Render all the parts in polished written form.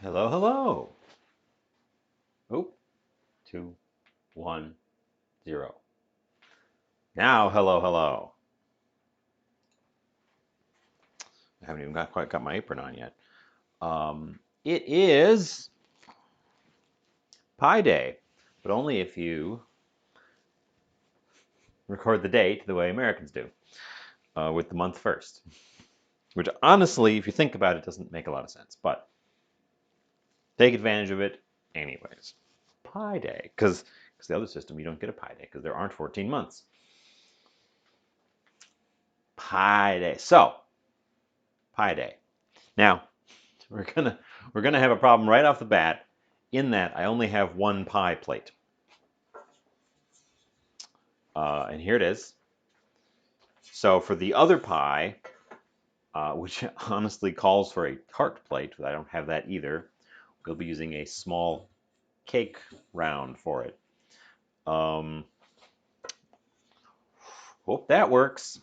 Hello, hello. Oh, 2, 1, 0. Now, hello, hello. I haven't even quite got my apron on yet. It is Pi Day, but only if you record the date the way Americans do, with the month first. Which honestly, if you think about it, doesn't make a lot of sense. But take advantage of it anyways. Pi Day, because the other system you don't get a Pi Day because there aren't 14 months. Pi Day. So, Pi Day. Now, we're gonna have a problem right off the bat in that I only have one pie plate. And here it is. So for the other pie, which honestly calls for a tart plate, but I don't have that either, we'll be using a small cake round for it. Hope that works.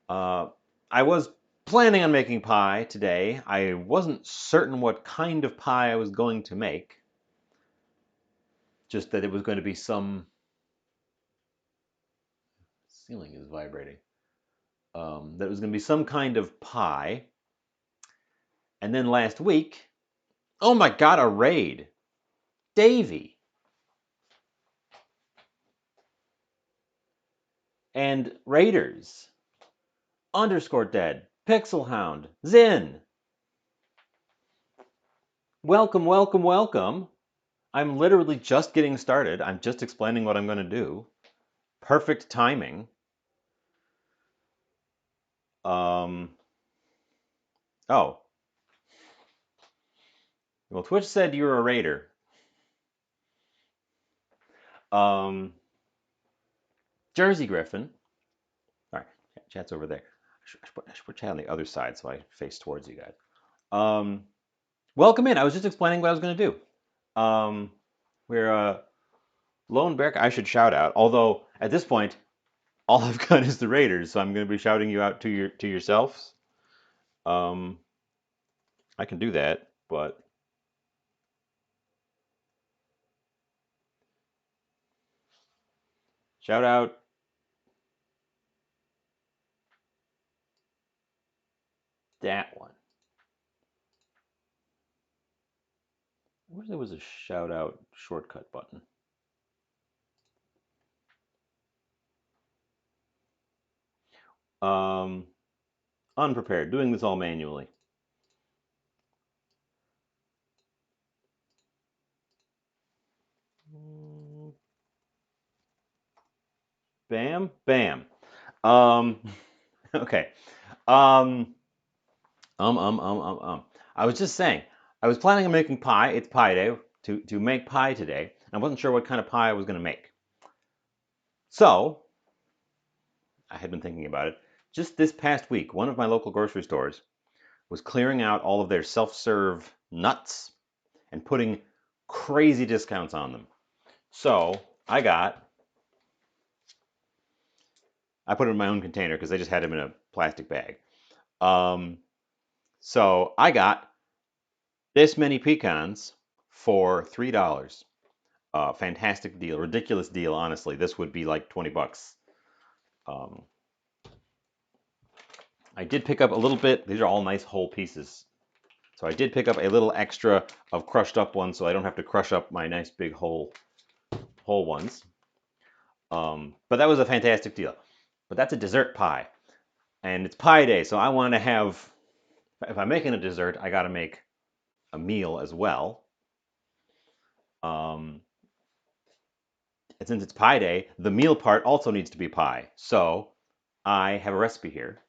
I was planning on making pie today. I wasn't certain what kind of pie I was going to make. Just that it was going to be some... Ceiling is vibrating. That it was going to be some kind of pie. And then last week, oh my God, a raid. Davy. And Raiders. Underscore Dead. Pixel Hound. Zin. Welcome, welcome, welcome. I'm literally just getting started. I'm just explaining what I'm going to do. Perfect timing. Oh. Well, Twitch said you're a raider. Jersey Griffin. All right, chat's over there. I should put chat on the other side so I face towards you guys. Welcome in. I was just explaining what I was going to do. We're Lone Bear. I should shout out, although at this point, all I've got is the Raiders, so I'm going to be shouting you out to yourselves. I can do that, but shout out. That one. I wish there was a shout out shortcut button. Unprepared. Doing this all manually. Bam, bam. Okay. I was just saying, I was planning on making pie. It's Pie Day to make pie today. I wasn't sure what kind of pie I was going to make. So, I had been thinking about it. Just this past week, one of my local grocery stores was clearing out all of their self-serve nuts and putting crazy discounts on them. So, I put it in my own container because they just had them in a plastic bag. So I got this many pecans for $3. Fantastic deal, ridiculous deal. Honestly, this would be like 20 bucks. I did pick up a little bit. These are all nice whole pieces. So I did pick up a little extra of crushed up ones, so I don't have to crush up my nice big whole ones. But that was a fantastic deal. But that's a dessert pie, and it's Pie Day, so I want to have. If I'm making a dessert, I got to make a meal as well. And since it's Pie Day, the meal part also needs to be pie. So I have a recipe here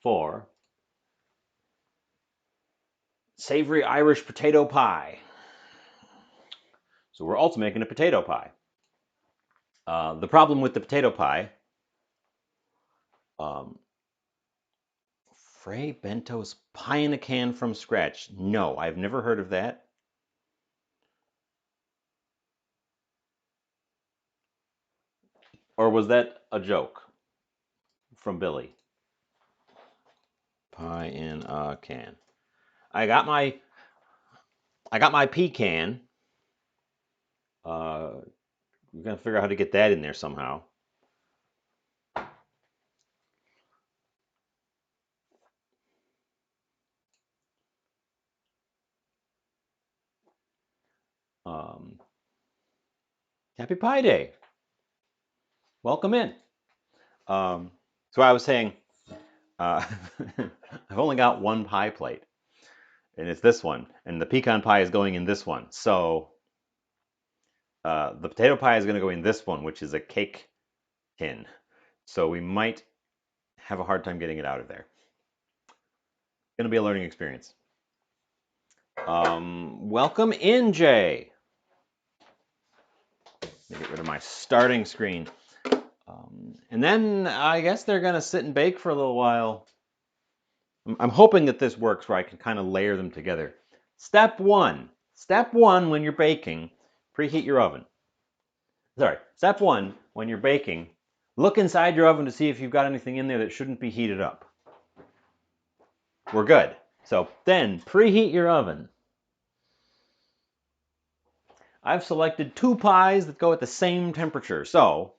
for savory Irish potato pie. So we're also making a potato pie. The problem with the potato pie, Frey Bento's pie in a can from scratch. No, I've never heard of that. Or was that a joke from Billy? Pie in a can. I got my pecan. We're gonna figure out how to get that in there somehow. Um, Happy Pie Day. Welcome in. So I was saying, uh, I've only got one pie plate, and it's this one, and the pecan pie is going in this one. So the potato pie is going to go in this one, which is a cake tin. So we might have a hard time getting it out of there. It's going to be a learning experience. Welcome in, Jay. Let me get rid of my starting screen. And then I guess they're going to sit and bake for a little while. I'm hoping that this works where I can kind of layer them together. Step one, when you're baking, preheat your oven. Sorry, step one, when you're baking, look inside your oven to see if you've got anything in there that shouldn't be heated up. We're good. So then preheat your oven. I've selected 2 pies that go at the same temperature, so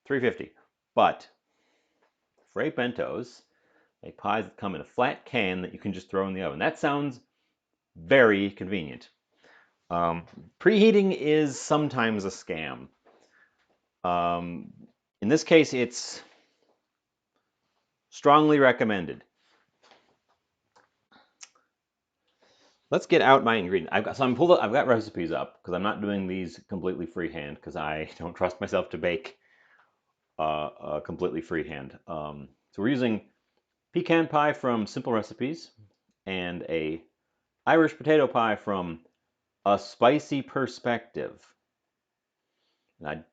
350. But for 8 bentos, make pies that come in a flat can that you can just throw in the oven. That sounds very convenient. Preheating is sometimes a scam. In this case, it's strongly recommended. Let's get out my ingredient. I've got recipes up because I'm not doing these completely freehand because I don't trust myself to bake completely freehand. So we're using pecan pie from Simple Recipes and a Irish potato pie from A Spicy Perspective. And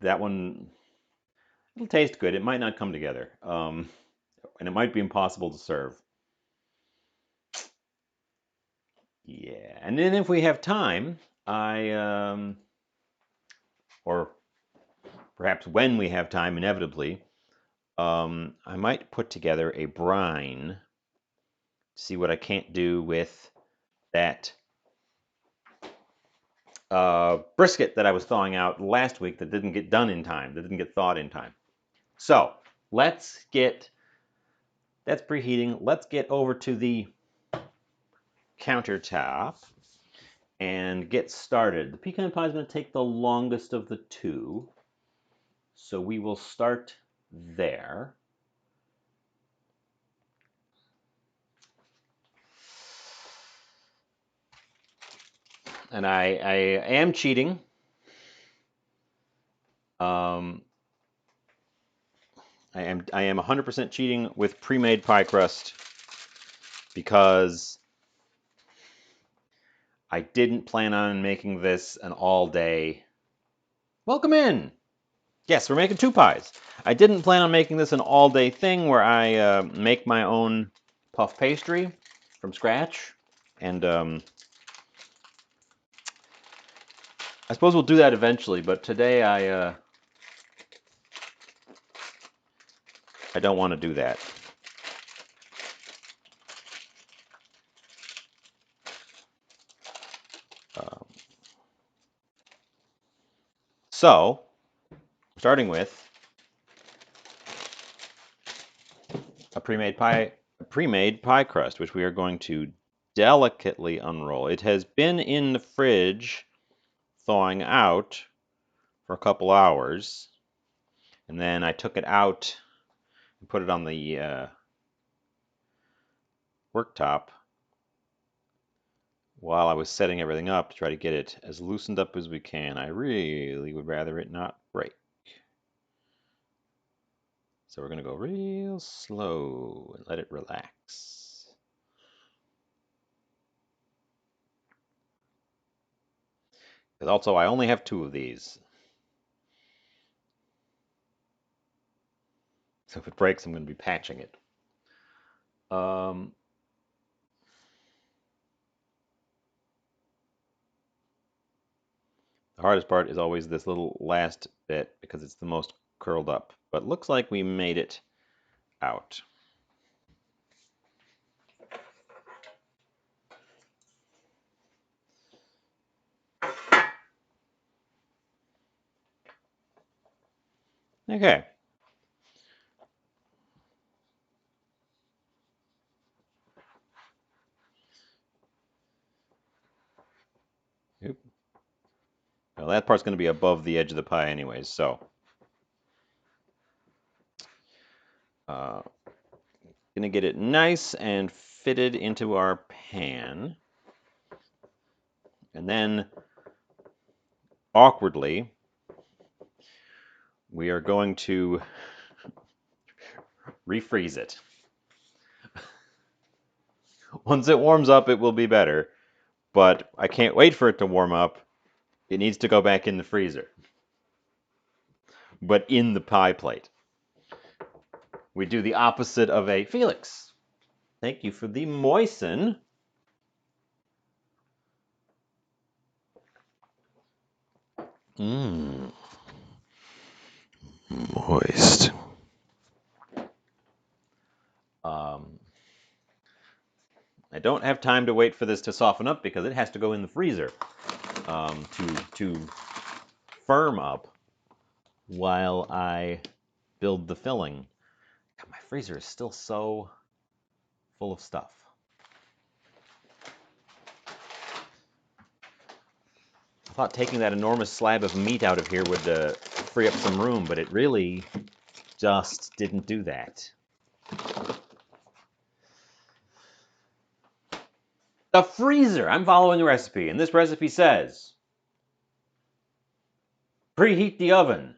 that one, it'll taste good. It might not come together, and it might be impossible to serve. Yeah, and then if we have time, or perhaps when we have time, inevitably, I might put together a brine. See what I can't do with that brisket that I was thawing out last week that didn't get done in time, that didn't get thawed in time. So that's preheating. Let's get over to the countertop and get started. The pecan pie is going to take the longest of the two, so we will start there. And I am cheating. I am 100% cheating with pre-made pie crust because I didn't plan on making this an all-day. Welcome in. Yes, we're making 2 pies. I didn't plan on making this an all-day thing where I make my own puff pastry from scratch, and I suppose we'll do that eventually. But today I don't want to do that. So, starting with a pre-made pie crust, which we are going to delicately unroll. It has been in the fridge thawing out for a couple hours, and then I took it out and put it on the worktop while I was setting everything up to try to get it as loosened up as we can. I really would rather it not break. So we're going to go real slow and let it relax. Because also I only have 2 of these. So if it breaks, I'm going to be patching it. The hardest part is always this little last bit because it's the most curled up. But looks like we made it out. Okay. Oop. Well, that part's going to be above the edge of the pie anyways, so. Gonna get it nice and fitted into our pan. And then, awkwardly, we are going to refreeze it. Once it warms up, it will be better, but I can't wait for it to warm up. It needs to go back in the freezer, but in the pie plate. We do the opposite of a Felix. Thank you for the moisten. Mmm. Moist. I don't have time to wait for this to soften up because it has to go in the freezer to firm up while I build the filling. God, my freezer is still so full of stuff. I thought taking that enormous slab of meat out of here would free up some room, but it really just didn't do that. The freezer! I'm following the recipe, and this recipe says preheat the oven.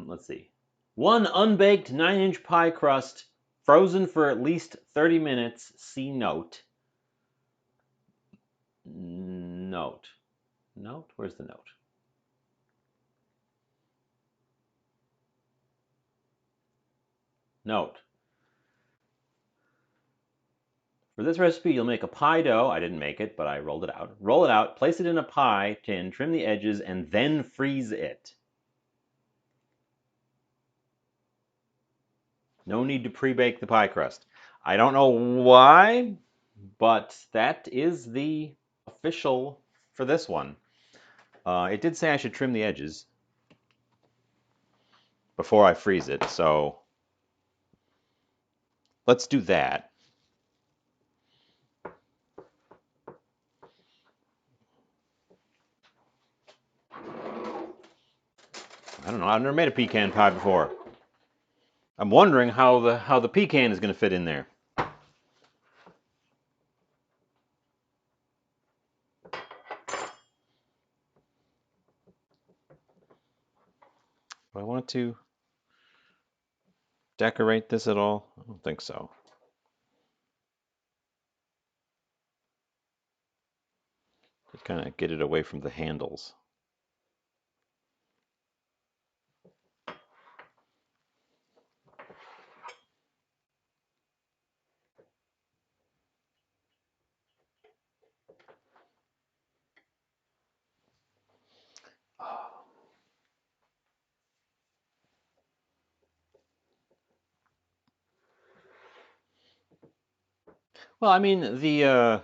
Let's see. 1 unbaked 9-inch pie crust, frozen for at least 30 minutes. See note. Note. Note? Where's the note? Note. For this recipe, you'll make a pie dough. I didn't make it, but I rolled it out. Roll it out, place it in a pie tin, trim the edges, and then freeze it. No need to pre-bake the pie crust. I don't know why, but that is the official for this one. It did say I should trim the edges before I freeze it, so let's do that. I don't know. I've never made a pecan pie before. I'm wondering how the pecan is going to fit in there. Do I want to decorate this at all? I don't think so. Just kind of get it away from the handles. Well, I mean, the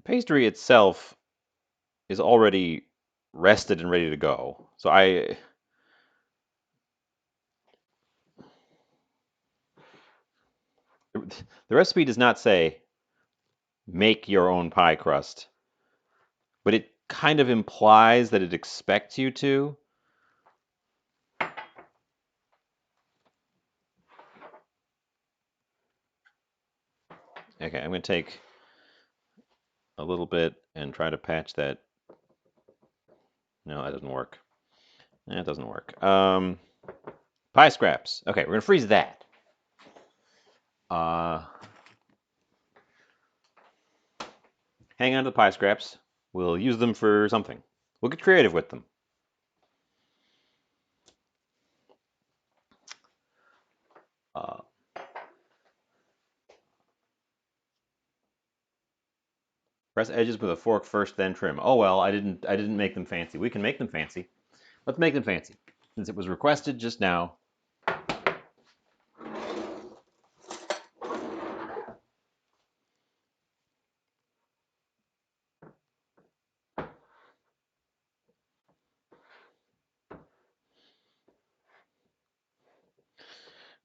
pastry itself is already rested and ready to go. So the recipe does not say make your own pie crust, but it kind of implies that it expects you to. Okay, I'm going to take a little bit and try to patch that. No, that doesn't work. That doesn't work. Pie scraps. Okay, we're going to freeze that. Hang on to the pie scraps. We'll use them for something. We'll get creative with them. Press edges with a fork first, then trim. Oh well, I didn't make them fancy. We can make them fancy. Let's make them fancy. Since it was requested just now.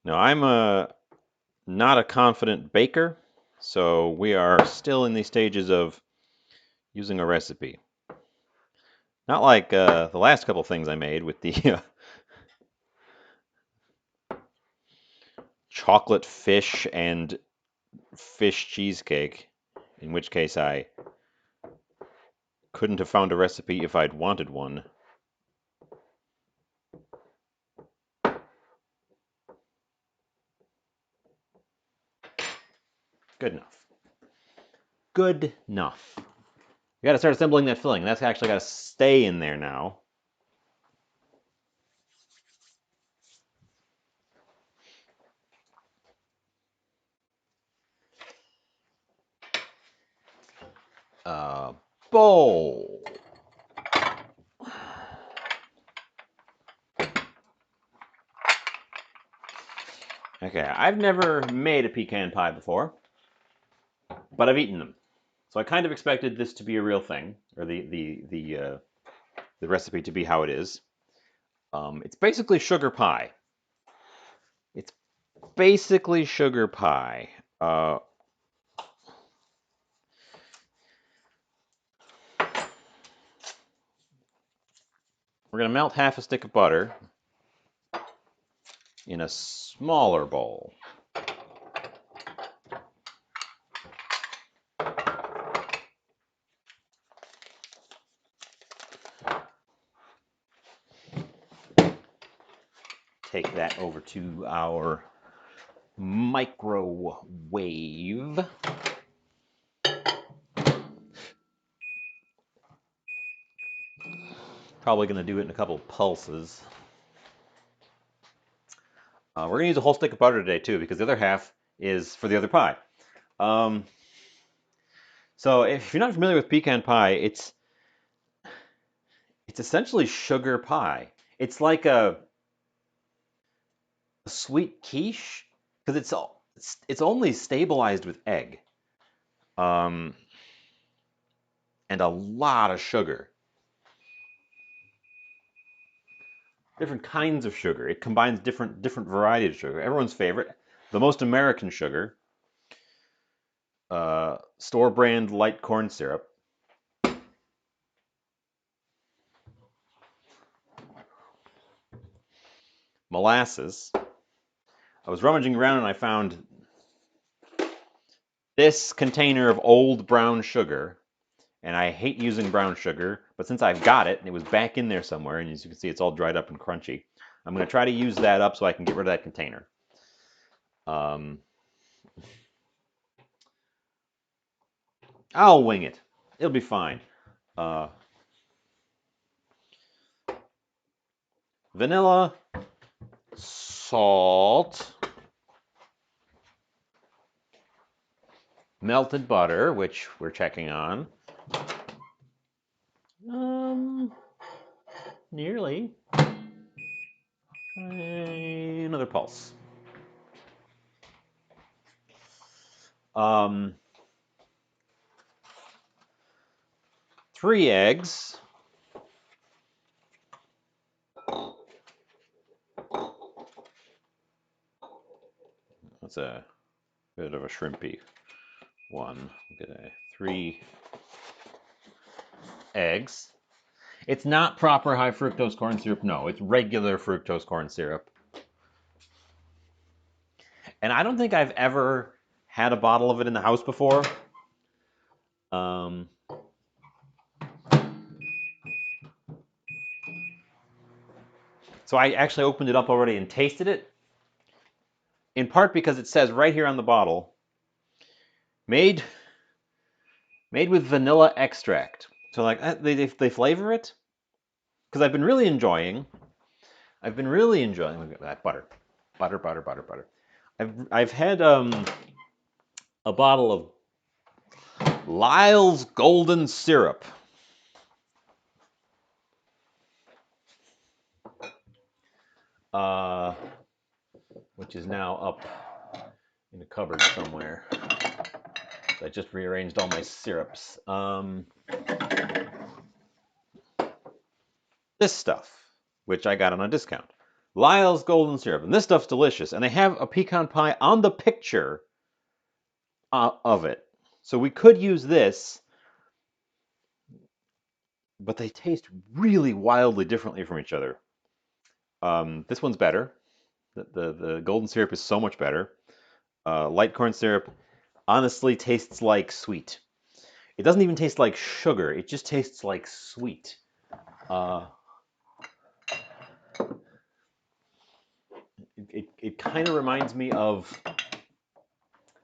Now, I'm not a confident baker, so we are still in the stages of using a recipe. Not like the last couple things I made with the chocolate fish and fish cheesecake, in which case I couldn't have found a recipe if I'd wanted one. Good enough. Good enough. We got to start assembling that filling. That's actually got to stay in there now. Bowl. Okay, I've never made a pecan pie before, but I've eaten them. So I kind of expected this to be a real thing, or the recipe to be how it is. It's basically sugar pie. It's basically sugar pie. We're going to melt half a stick of butter in a smaller bowl. Take that over to our microwave. Probably going to do it in a couple pulses. We're going to use a whole stick of butter today too, because the other half is for the other pie. So if you're not familiar with pecan pie, it's essentially sugar pie. It's like a sweet quiche because it's only stabilized with egg, and a lot of sugar. Different kinds of sugar. It combines different varieties of sugar. Everyone's favorite, the most American sugar, store brand light corn syrup. Molasses. I was rummaging around and I found this container of old brown sugar, and I hate using brown sugar, but since I've got it, and it was back in there somewhere, and as you can see, it's all dried up and crunchy, I'm going to try to use that up so I can get rid of that container. I'll wing it. It'll be fine. Vanilla, salt, melted butter, which we're checking on. Nearly. Another pulse. 3 eggs. That's a bit of a shrimpy one. Get a 3 eggs. It's not proper high fructose corn syrup. No, it's regular fructose corn syrup. And I don't think I've ever had a bottle of it in the house before. So I actually opened it up already and tasted it. In part because it says right here on the bottle, made with vanilla extract. So like they flavor it, because I've been really enjoying. Look at that butter. I've had a bottle of Lyle's Golden Syrup. Which is now up in a cupboard somewhere. I just rearranged all my syrups. This stuff, which I got on a discount. Lyle's golden syrup, and this stuff's delicious. And they have a pecan pie on the picture of it. So we could use this, but they taste really wildly differently from each other. This one's better. The golden syrup is so much better. Light corn syrup honestly tastes like sweet. It doesn't even taste like sugar. It just tastes like sweet. Uh, it kind of reminds me of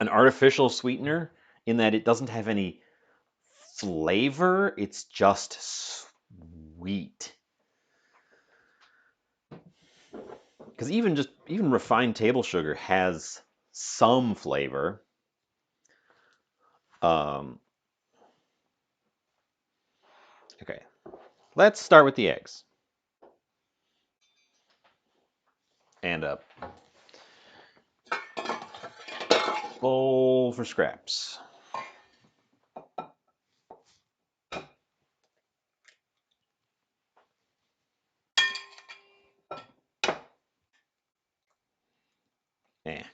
an artificial sweetener in that it doesn't have any flavor. It's just sweet. Because even refined table sugar has some flavor. Um, okay, let's start with the eggs and a bowl for scraps.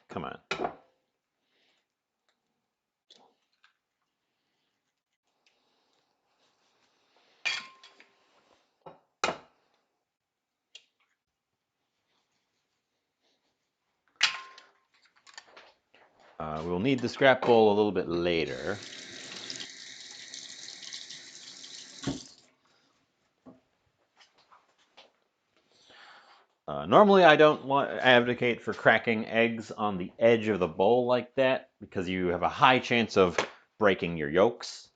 Come on. We'll need the scrap bowl a little bit later. Normally, I don't advocate for cracking eggs on the edge of the bowl like that because you have a high chance of breaking your yolks.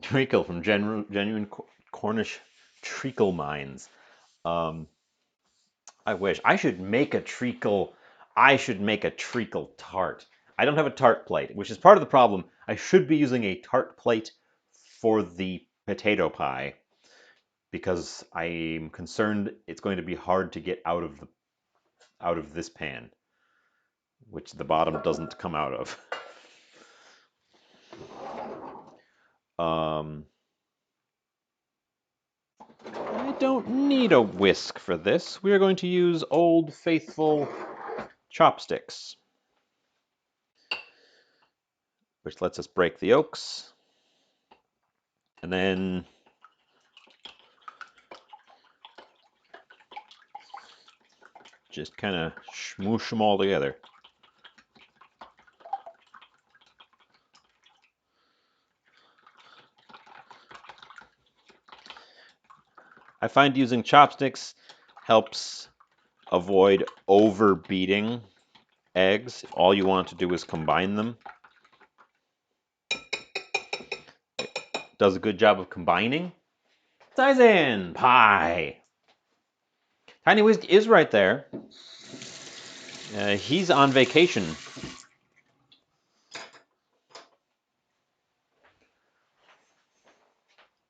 Treacle from genuine Cornish treacle mines. I wish I should make a treacle. I should make a treacle tart. I don't have a tart plate, which is part of the problem. I should be using a tart plate for the potato pie because I'm concerned it's going to be hard to get out of this pan, which the bottom doesn't come out of. I don't need a whisk for this. We are going to use Old Faithful chopsticks, which lets us break the yolks. And then just kind of smoosh them all together. I find using chopsticks helps avoid overbeating eggs. If all you want to do is combine them, it does a good job of combining. Taizan pie. Tiny Whisk is right there. He's on vacation.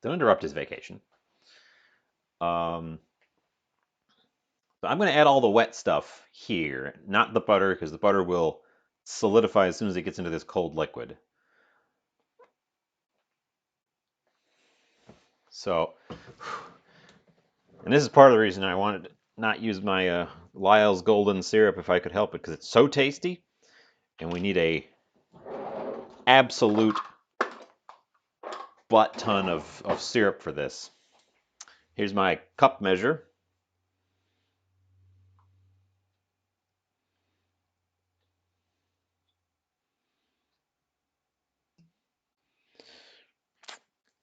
Don't interrupt his vacation. So I'm going to add all the wet stuff here, not the butter, because the butter will solidify as soon as it gets into this cold liquid. So, and this is part of the reason I wanted to not use my Lyle's golden syrup if I could help it, because it's so tasty, and we need a absolute butt ton of syrup for this. Here's my cup measure.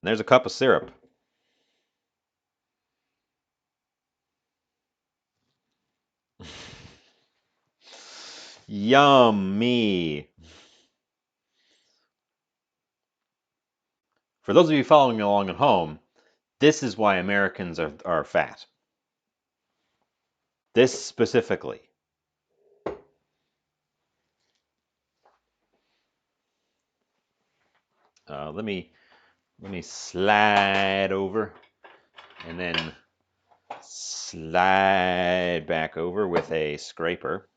And there's a cup of syrup. Yummy. For those of you following along at home, this is why Americans are fat. This specifically. Let me slide over and then slide back over with a scraper.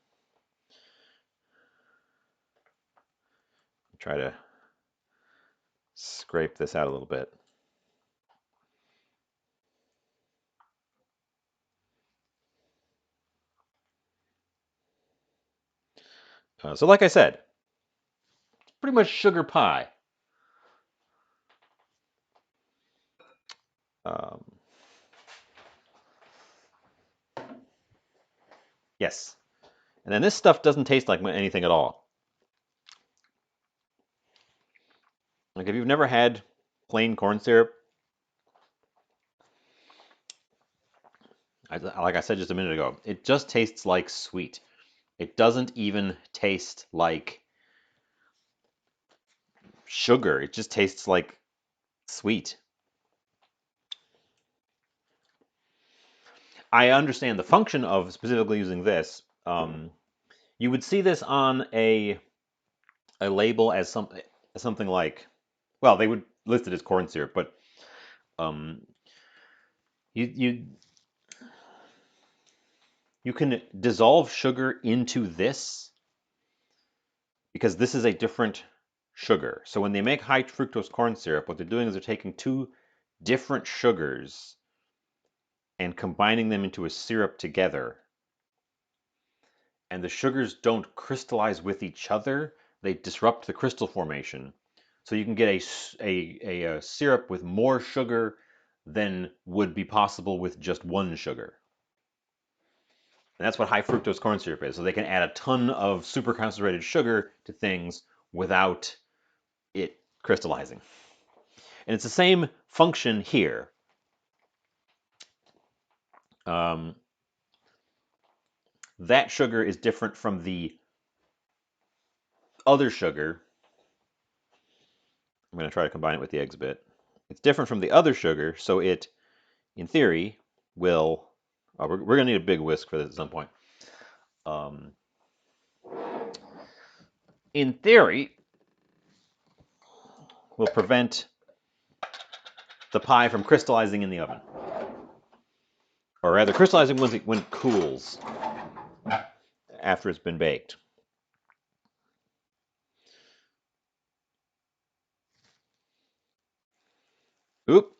Try to scrape this out a little bit. So like I said, it's pretty much sugar pie. Um, yes. And then this stuff doesn't taste like anything at all. Like if you've never had plain corn syrup, like I said just a minute ago, it just tastes like sweet. It doesn't even taste like sugar. It just tastes like sweet. I understand the function of specifically using this. You would see this on a label as something like, well, they would list it as corn syrup, but um, you you can dissolve sugar into this because this is a different sugar. So when they make high fructose corn syrup, what they're doing is they're taking two different sugars and combining them into a syrup together. And the sugars don't crystallize with each other, they disrupt the crystal formation. So you can get a syrup with more sugar than would be possible with just one sugar. And that's what high fructose corn syrup is. So they can add a ton of super concentrated sugar to things without it crystallizing. And it's the same function here. Um, that sugar is different from the other sugar. I'm going to try to combine it with the eggs a bit. It's different from the other sugar, so it, in theory, will. We're going to need a big whisk for this at some point. In theory, will prevent the pie from crystallizing in the oven. Or rather, crystallizing when it cools after it's been baked. Oop!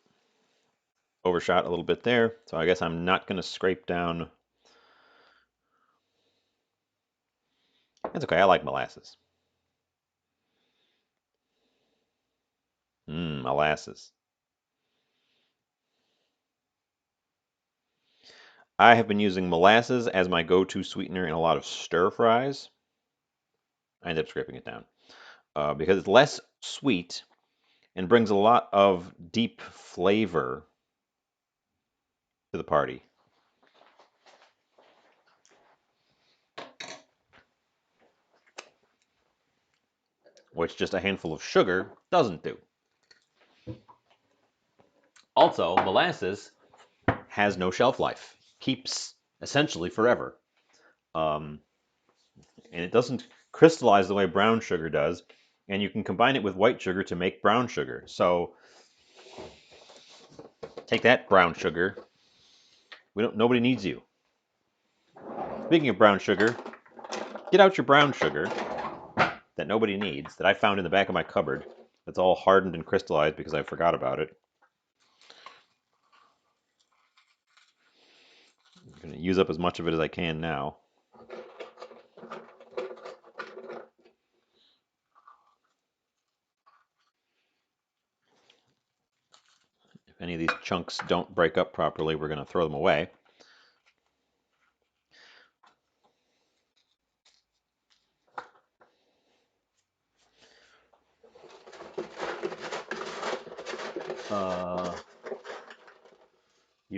Overshot a little bit there, so I guess I'm not going to scrape down. That's okay, I like molasses. Molasses. I have been using molasses as my go-to sweetener in a lot of stir fries. I end up scraping it down because it's less sweet and brings a lot of deep flavor to the party. Which just a handful of sugar doesn't do. Also, molasses has no shelf life, keeps essentially forever. Um, and it doesn't crystallize the way brown sugar does, and you can combine it with white sugar to make brown sugar. So take that, brown sugar. Nobody needs you. Speaking of brown sugar, get out your brown sugar that nobody needs, that I found in the back of my cupboard. That's all hardened and crystallized because I forgot about it. I'm going to use up as much of it as I can now. If any of these chunks don't break up properly, we're going to throw them away.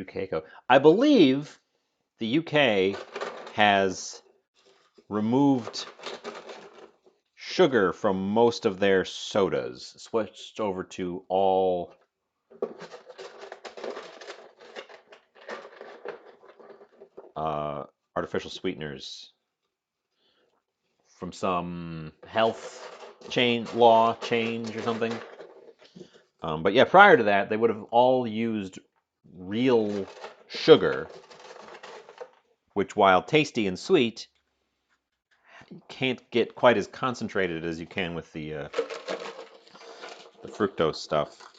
UK code. I believe the UK has removed sugar from most of their sodas, switched over to all artificial sweeteners from some health law change or something. But yeah, prior to that, they would have all used real sugar, which, while tasty and sweet, can't get quite as concentrated as you can with the fructose stuff.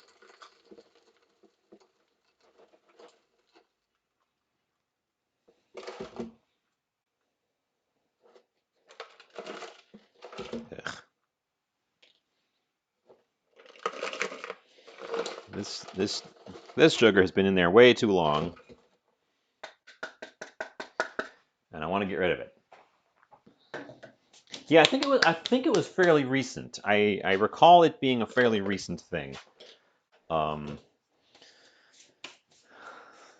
This sugar has been in there way too long, and I want to get rid of it. Yeah, I think it was fairly recent. I recall it being a fairly recent thing. Um,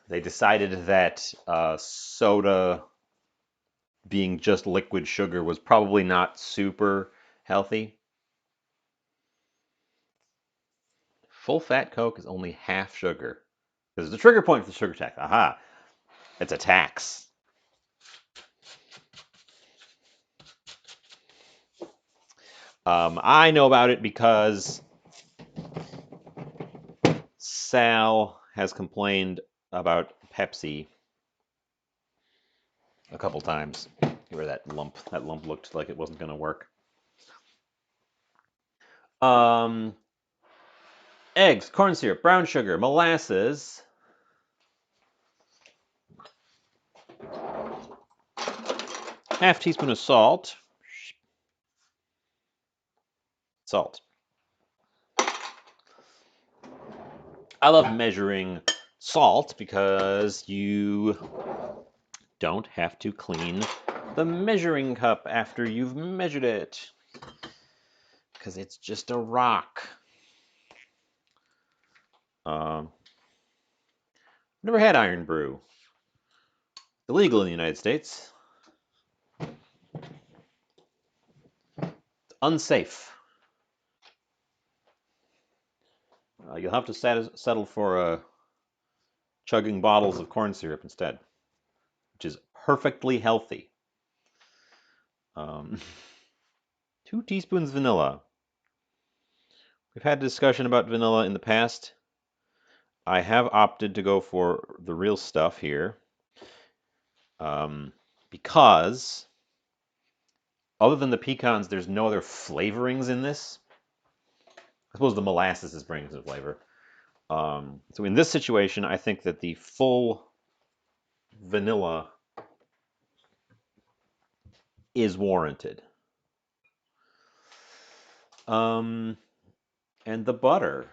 they decided that soda being just liquid sugar was probably not super healthy. Full fat Coke is only half sugar. This is the trigger point for the sugar tax. Aha! It's a tax. I know about it because Sal has complained about Pepsi a couple times. Where that lump looked like it wasn't going to work. Um, Eggs, corn syrup, brown sugar, molasses, half teaspoon of salt. Salt. I love measuring salt because you don't have to clean the measuring cup after you've measured it. Because it's just a rock. Never had iron brew. Illegal in the United States. Unsafe. You'll have to settle for chugging bottles of corn syrup instead, which is perfectly healthy. 2 teaspoons vanilla. We've had a discussion about vanilla in the past. I have opted to go for the real stuff here because other than the pecans, there's no other flavorings in this. I suppose the molasses is bringing some flavor. So in this situation, I think that the full vanilla is warranted. And the butter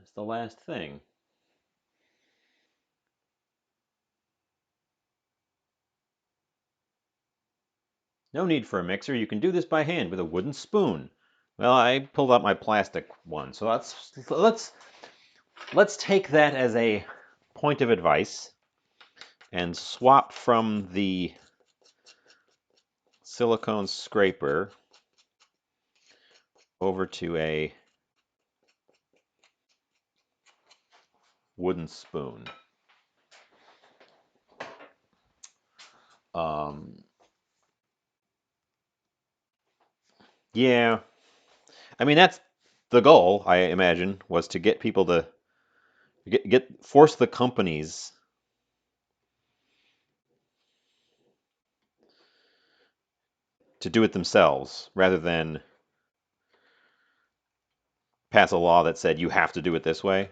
is the last thing. No need for a mixer. You can do this by hand with a wooden spoon. Well, I pulled out my plastic one, so let's take that as a point of advice and swap from the silicone scraper over to a wooden spoon. Yeah, I mean that's the goal. I imagine was to get people to force the companies to do it themselves rather than pass a law that said you have to do it this way.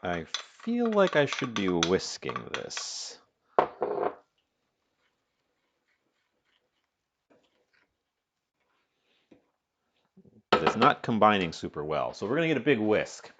I feel like I should be whisking this. But it's not combining super well, so we're going to get a big whisk.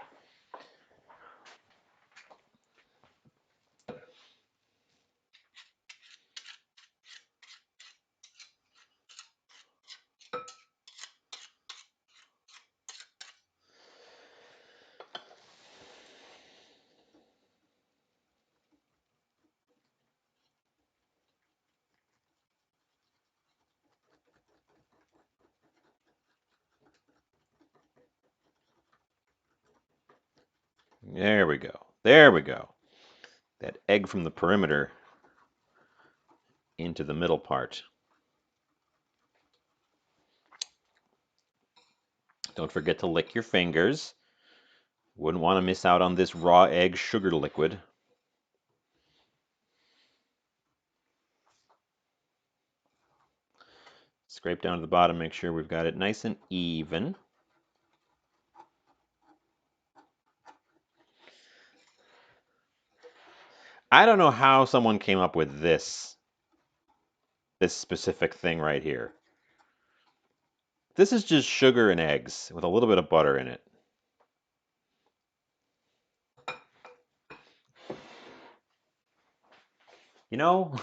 There we go. There we go. That egg from the perimeter into the middle part. Don't forget to lick your fingers. Wouldn't want to miss out on this raw egg sugar liquid. scrape down to the bottom, make sure we've got it nice and even. I don't know how someone came up with this specific thing right here. This is just sugar and eggs with a little bit of butter in it. You know?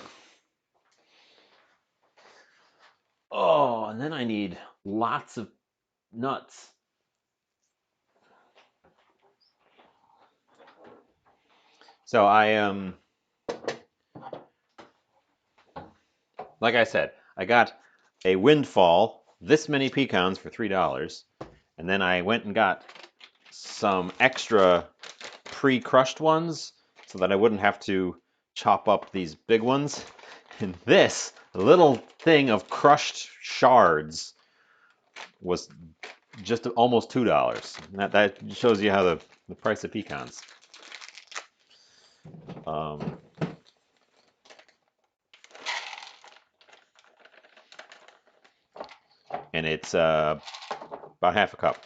Oh, and then I need lots of nuts. So like I said, I got a windfall, this many pecans for $3, and then I went and got some extra pre-crushed ones so that I wouldn't have to chop up these big ones. And this little thing of crushed shards was just almost $2. That shows you how the price of pecans. And it's about half a cup.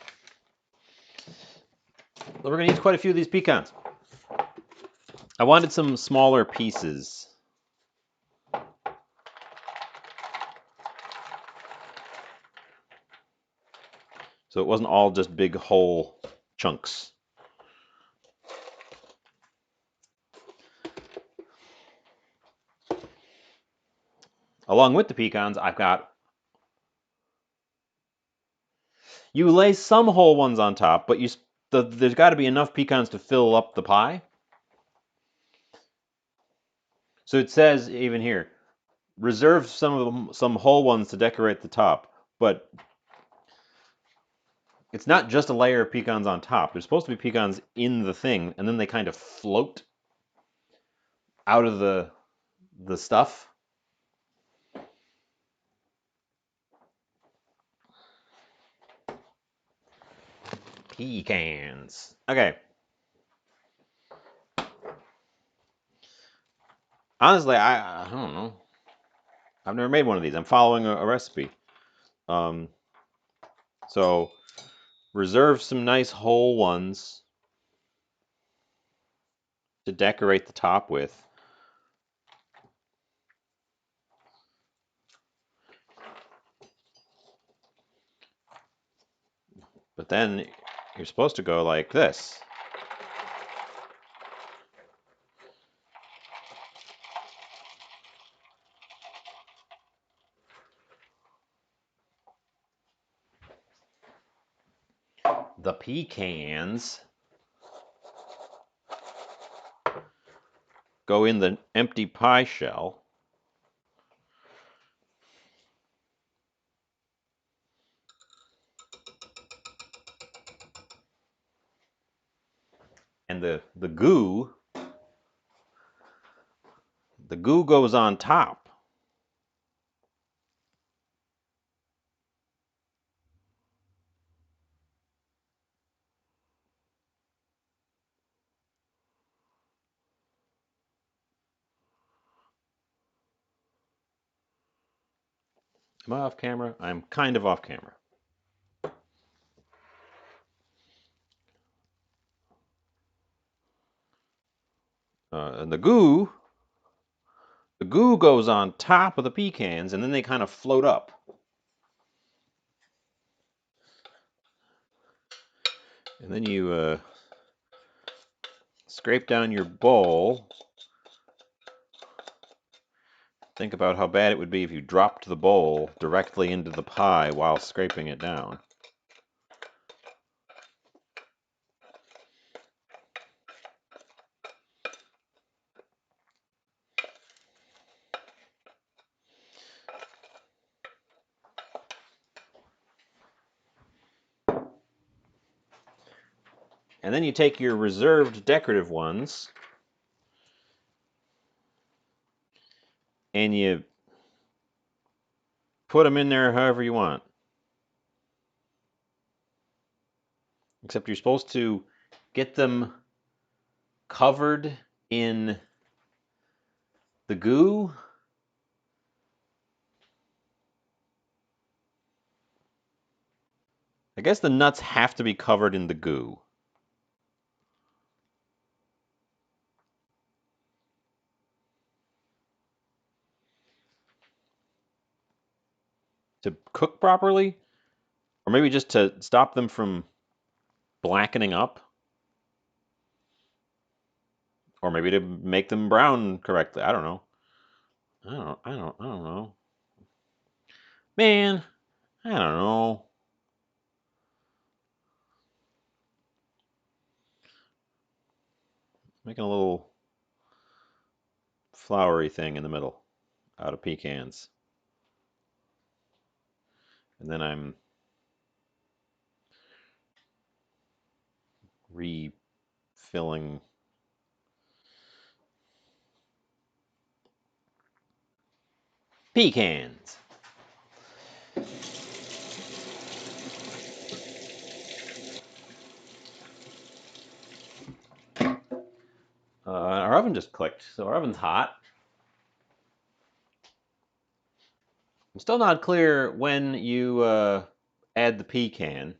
We're gonna use quite a few of these pecans. I wanted some smaller pieces. So it wasn't all just big whole chunks. Along with the pecans, I've got... You lay some whole ones on top, but there's got to be enough pecans to fill up the pie. So it says even here, reserve some whole ones to decorate the top, but it's not just a layer of pecans on top. There's supposed to be pecans in the thing, and then they kind of float out of the stuff. Pecans. Okay. Honestly, I don't know. I've never made one of these. I'm following a recipe. So reserve some nice whole ones to decorate the top with. But then you're supposed to go like this. The pecans go in the empty pie shell. And the goo goes on top. Am I off camera? I'm kind of off camera. And the goo goes on top of the pecans, and then they kind of float up. And then you scrape down your bowl. Think about how bad it would be if you dropped the bowl directly into the pie while scraping it down. And then you take your reserved decorative ones and you put them in there however you want. Except you're supposed to get them covered in the goo. I guess the nuts have to be covered in the goo. To cook properly? Or maybe just to stop them from blackening up? Or maybe to make them brown correctly. I don't know. I don't know. Man, I don't know. Making a little floury thing in the middle out of pecans. And then I'm refilling. Pecans. Our oven just clicked, so our oven's hot. I'm still not clear when you add the pecan.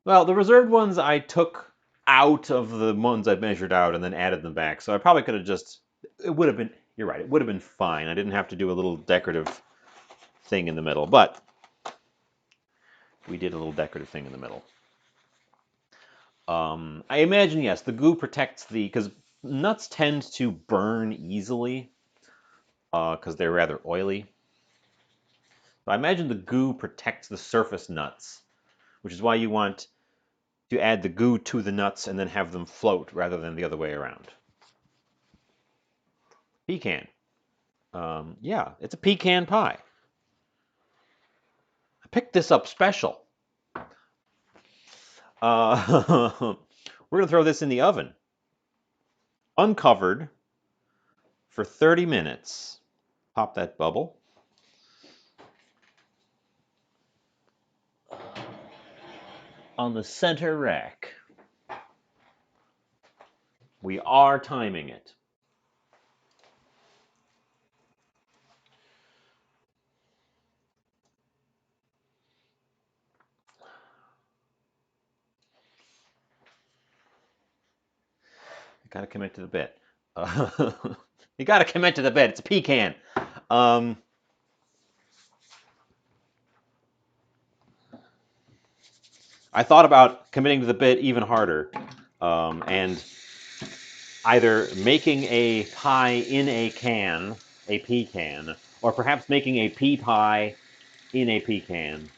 Well, the reserved ones I took out of the ones I measured out and then added them back. So I probably could have just, it would have been, you're right, it would have been fine. I didn't have to do a little decorative thing in the middle, but we did a little decorative thing in the middle. I imagine, yes, the goo protects because nuts tend to burn easily because they're rather oily. So I imagine the goo protects the surface nuts, which is why you want to add the goo to the nuts and then have them float rather than the other way around. Pecan. Yeah, it's a pecan pie. I picked this up special. We're going to throw this in the oven, uncovered, for 30 minutes. Pop that bubble. On the center rack. We are timing it. You gotta commit to the bit. You gotta commit to the bit. It's a pecan. I thought about committing to the bit even harder, and either making a pie in a can, a pecan, or perhaps making a pea pie in a pecan.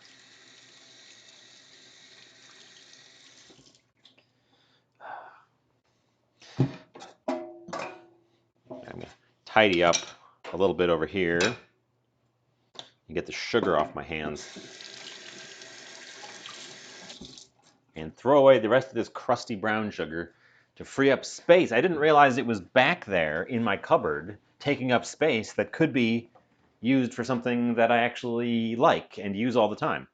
I'm gonna tidy up a little bit over here and get the sugar off my hands and throw away the rest of this crusty brown sugar to free up space. I didn't realize it was back there in my cupboard, taking up space that could be used for something that I actually like and use all the time.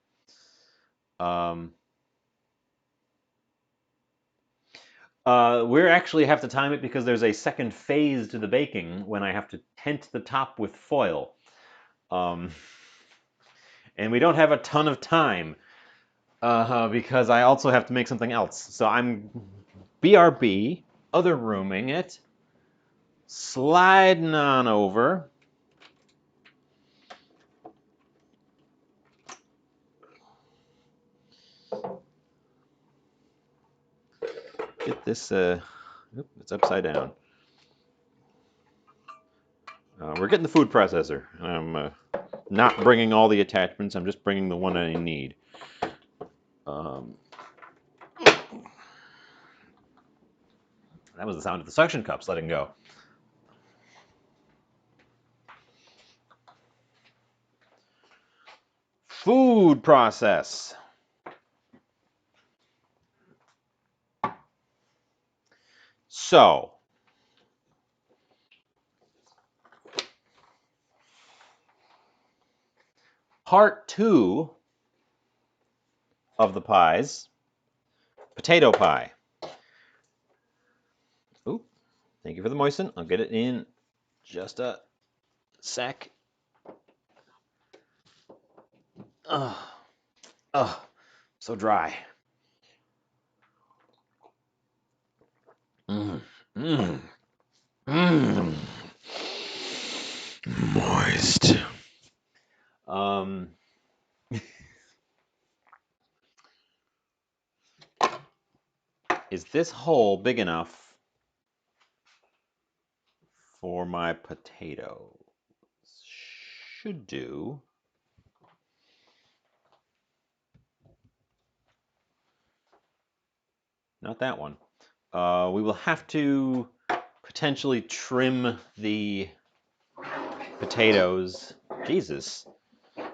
We actually have to time it because there's a second phase to the baking when I have to tent the top with foil. And we don't have a ton of time because I also have to make something else. So I'm BRB, other rooming it, sliding on over. Get this, it's upside down. We're getting the food processor. I'm not bringing all the attachments, I'm just bringing the one I need. That was the sound of the suction cups letting go. Food process. So, part 2 of the pies, potato pie. Ooh, thank you for the moisten. I'll get it in Just a sec. Ugh. Ugh. So dry. Mmm. Mmm. Mmm. Moist. Um. Is this hole big enough for my potato? Should do. Not that one. We will have to potentially trim the potatoes. Jesus.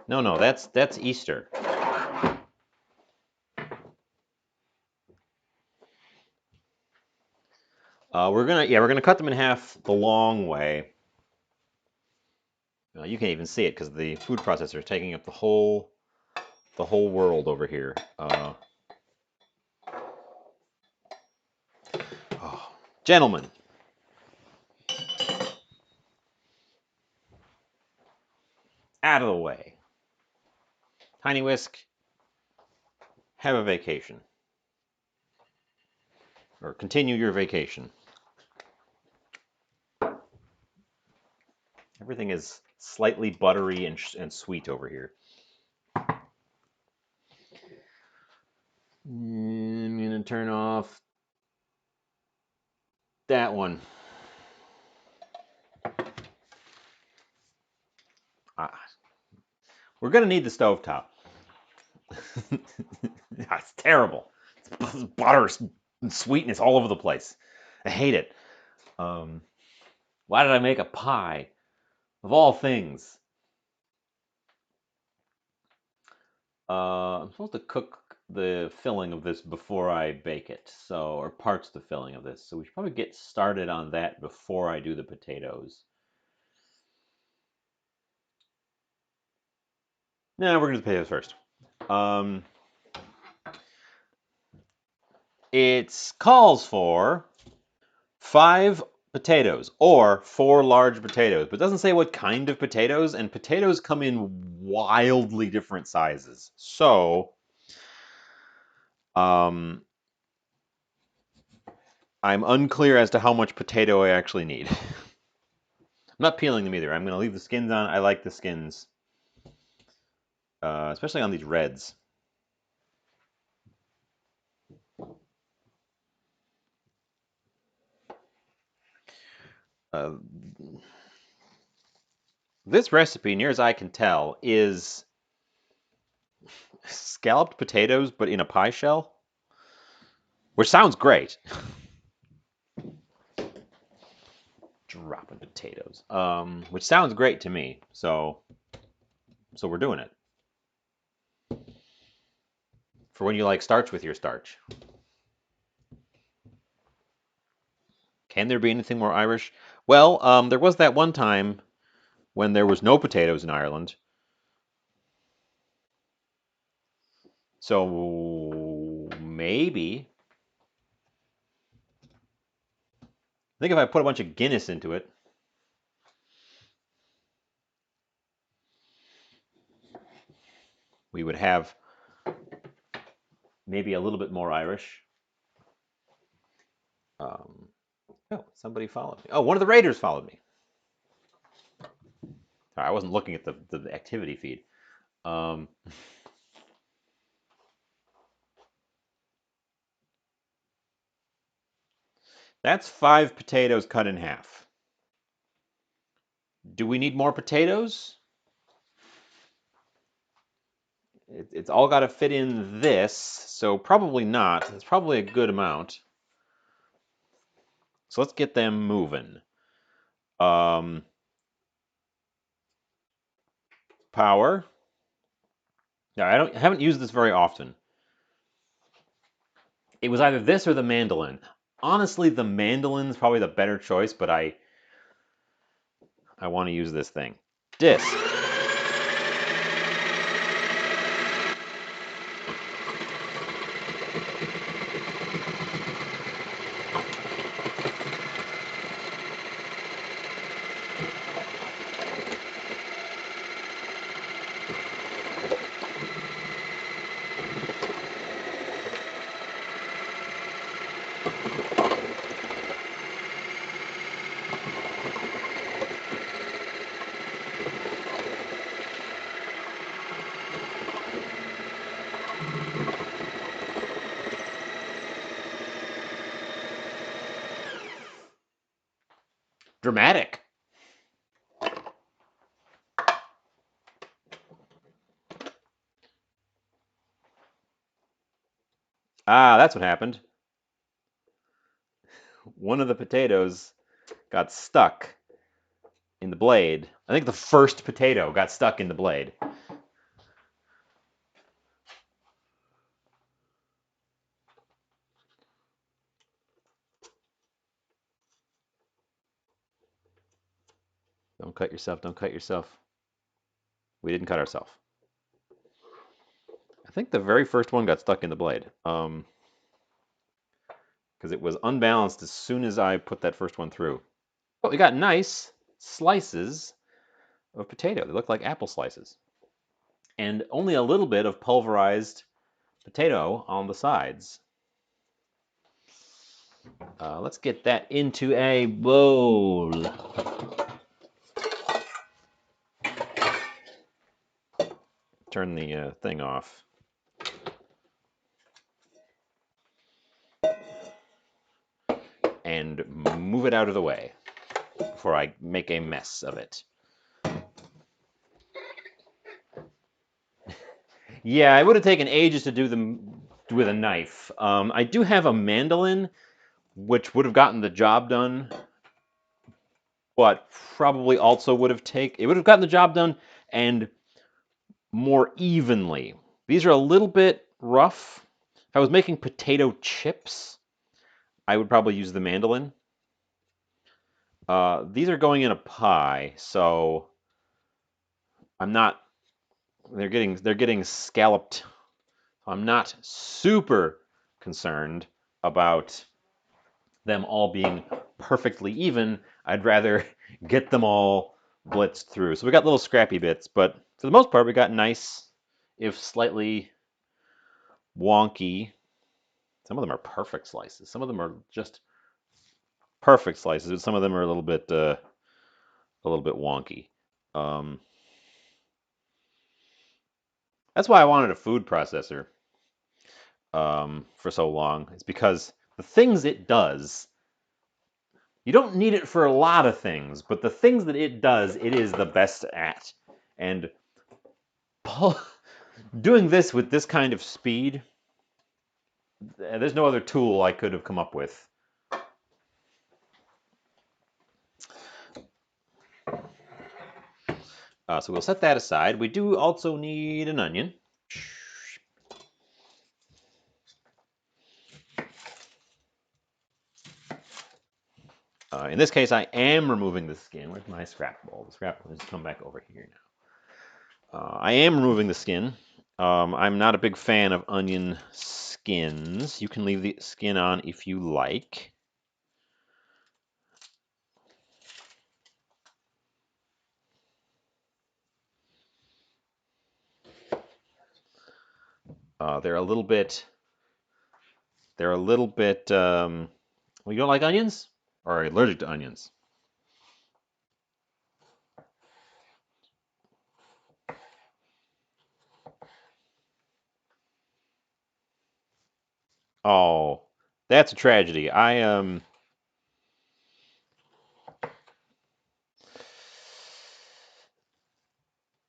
No, that's Easter. We're gonna cut them in half the long way. You can't even see it because the food processor is taking up the whole world over here. Oh, gentlemen, out of the way. Tiny Whisk, have a vacation. Or continue your vacation. Everything is slightly buttery and sweet over here. I'm going to turn off that one. We're going to need the stovetop. It's terrible. It's butter and sweetness all over the place. I hate it. Why did I make a pie? Of all things. I'm supposed to cook the filling of this before I bake it, or parts of the filling of this. So we should probably get started on that before I do the potatoes. No, we're going to do the potatoes first. It calls for 5 potatoes or 4 large potatoes, but it doesn't say what kind of potatoes, and potatoes come in wildly different sizes. So, I'm unclear as to how much potato I actually need. I'm not peeling them either. I'm going to leave the skins on. I like the skins, especially on these reds. This recipe, near as I can tell, is scalloped potatoes, but in a pie shell, which sounds great. Dropping potatoes, which sounds great to me. So we're doing it for when you like starch with your starch. Can there be anything more Irish? Well, there was that one time when there was no potatoes in Ireland. So maybe. I think if I put a bunch of Guinness into it, we would have maybe a little bit more Irish. Oh, somebody followed me. Oh, one of the Raiders followed me. Sorry, I wasn't looking at the activity feed. That's 5 potatoes cut in half. Do we need more potatoes? It's all got to fit in this, so probably not. It's probably a good amount. So let's get them moving. Power. Yeah, I haven't used this very often. It was either this or the mandolin. Honestly, the mandolin's probably the better choice, but I want to use this thing. Disc. Dramatic. Ah, that's what happened. One of the potatoes got stuck in the blade. I think the first potato got stuck in the blade. Don't cut yourself, don't cut yourself. We didn't cut ourselves. I think the very first one got stuck in the blade. Because it was unbalanced as soon as I put that first one through. But we got nice slices of potato. They look like apple slices. And only a little bit of pulverized potato on the sides. Let's get that into a bowl. Turn the thing off. And move it out of the way before I make a mess of it. Yeah, it would have taken ages to do them with a knife. I do have a mandolin, which would have gotten the job done, but probably also would have it would have gotten the job done and more evenly. These are a little bit rough. If I was making potato chips, I would probably use the mandolin. These are going in a pie, so I'm not. They're getting scalloped. I'm not super concerned about them all being perfectly even. I'd rather get them all blitzed through. So we got little scrappy bits, but for the most part, we got nice, if slightly wonky. Some of them are perfect slices. Some of them are just perfect slices, but some of them are a little bit wonky. Um, that's why I wanted a food processor for so long. It's because the things it does, you don't need it for a lot of things, but the things that it does, it is the best at. And doing this with this kind of speed, there's no other tool I could have come up with. So we'll set that aside. We do also need an onion. In this case, I am removing the skin. Where's my scrap bowl? The scrap bowl has come back over here now. I am removing the skin. I'm not a big fan of onion skins. You can leave the skin on if you like. They're a little bit. They're a little bit. Well, you don't like onions, or are you allergic to onions? Oh, that's a tragedy. That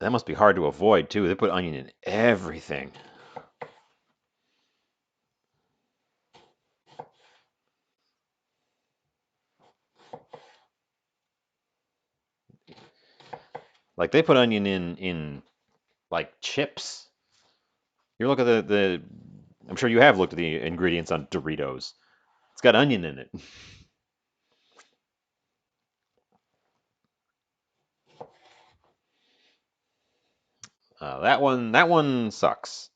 must be hard to avoid too. They put onion in everything. Like they put onion in like chips. You look at the I'm sure you have looked at the ingredients on Doritos. It's got onion in it. That one sucks.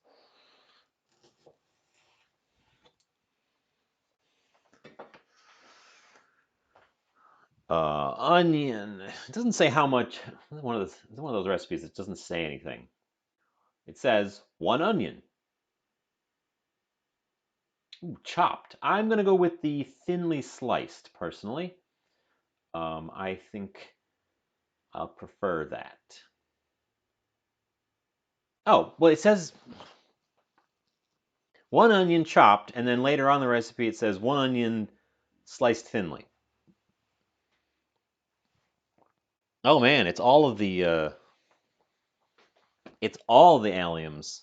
Onion. It doesn't say how much. It's one of those recipes that doesn't say anything. It says 1 onion. Ooh, chopped. I'm gonna go with the thinly sliced personally. I think I'll prefer that. Oh, well, it says 1 onion chopped, and then later on the recipe it says 1 onion sliced thinly. Oh man, it's all the alliums.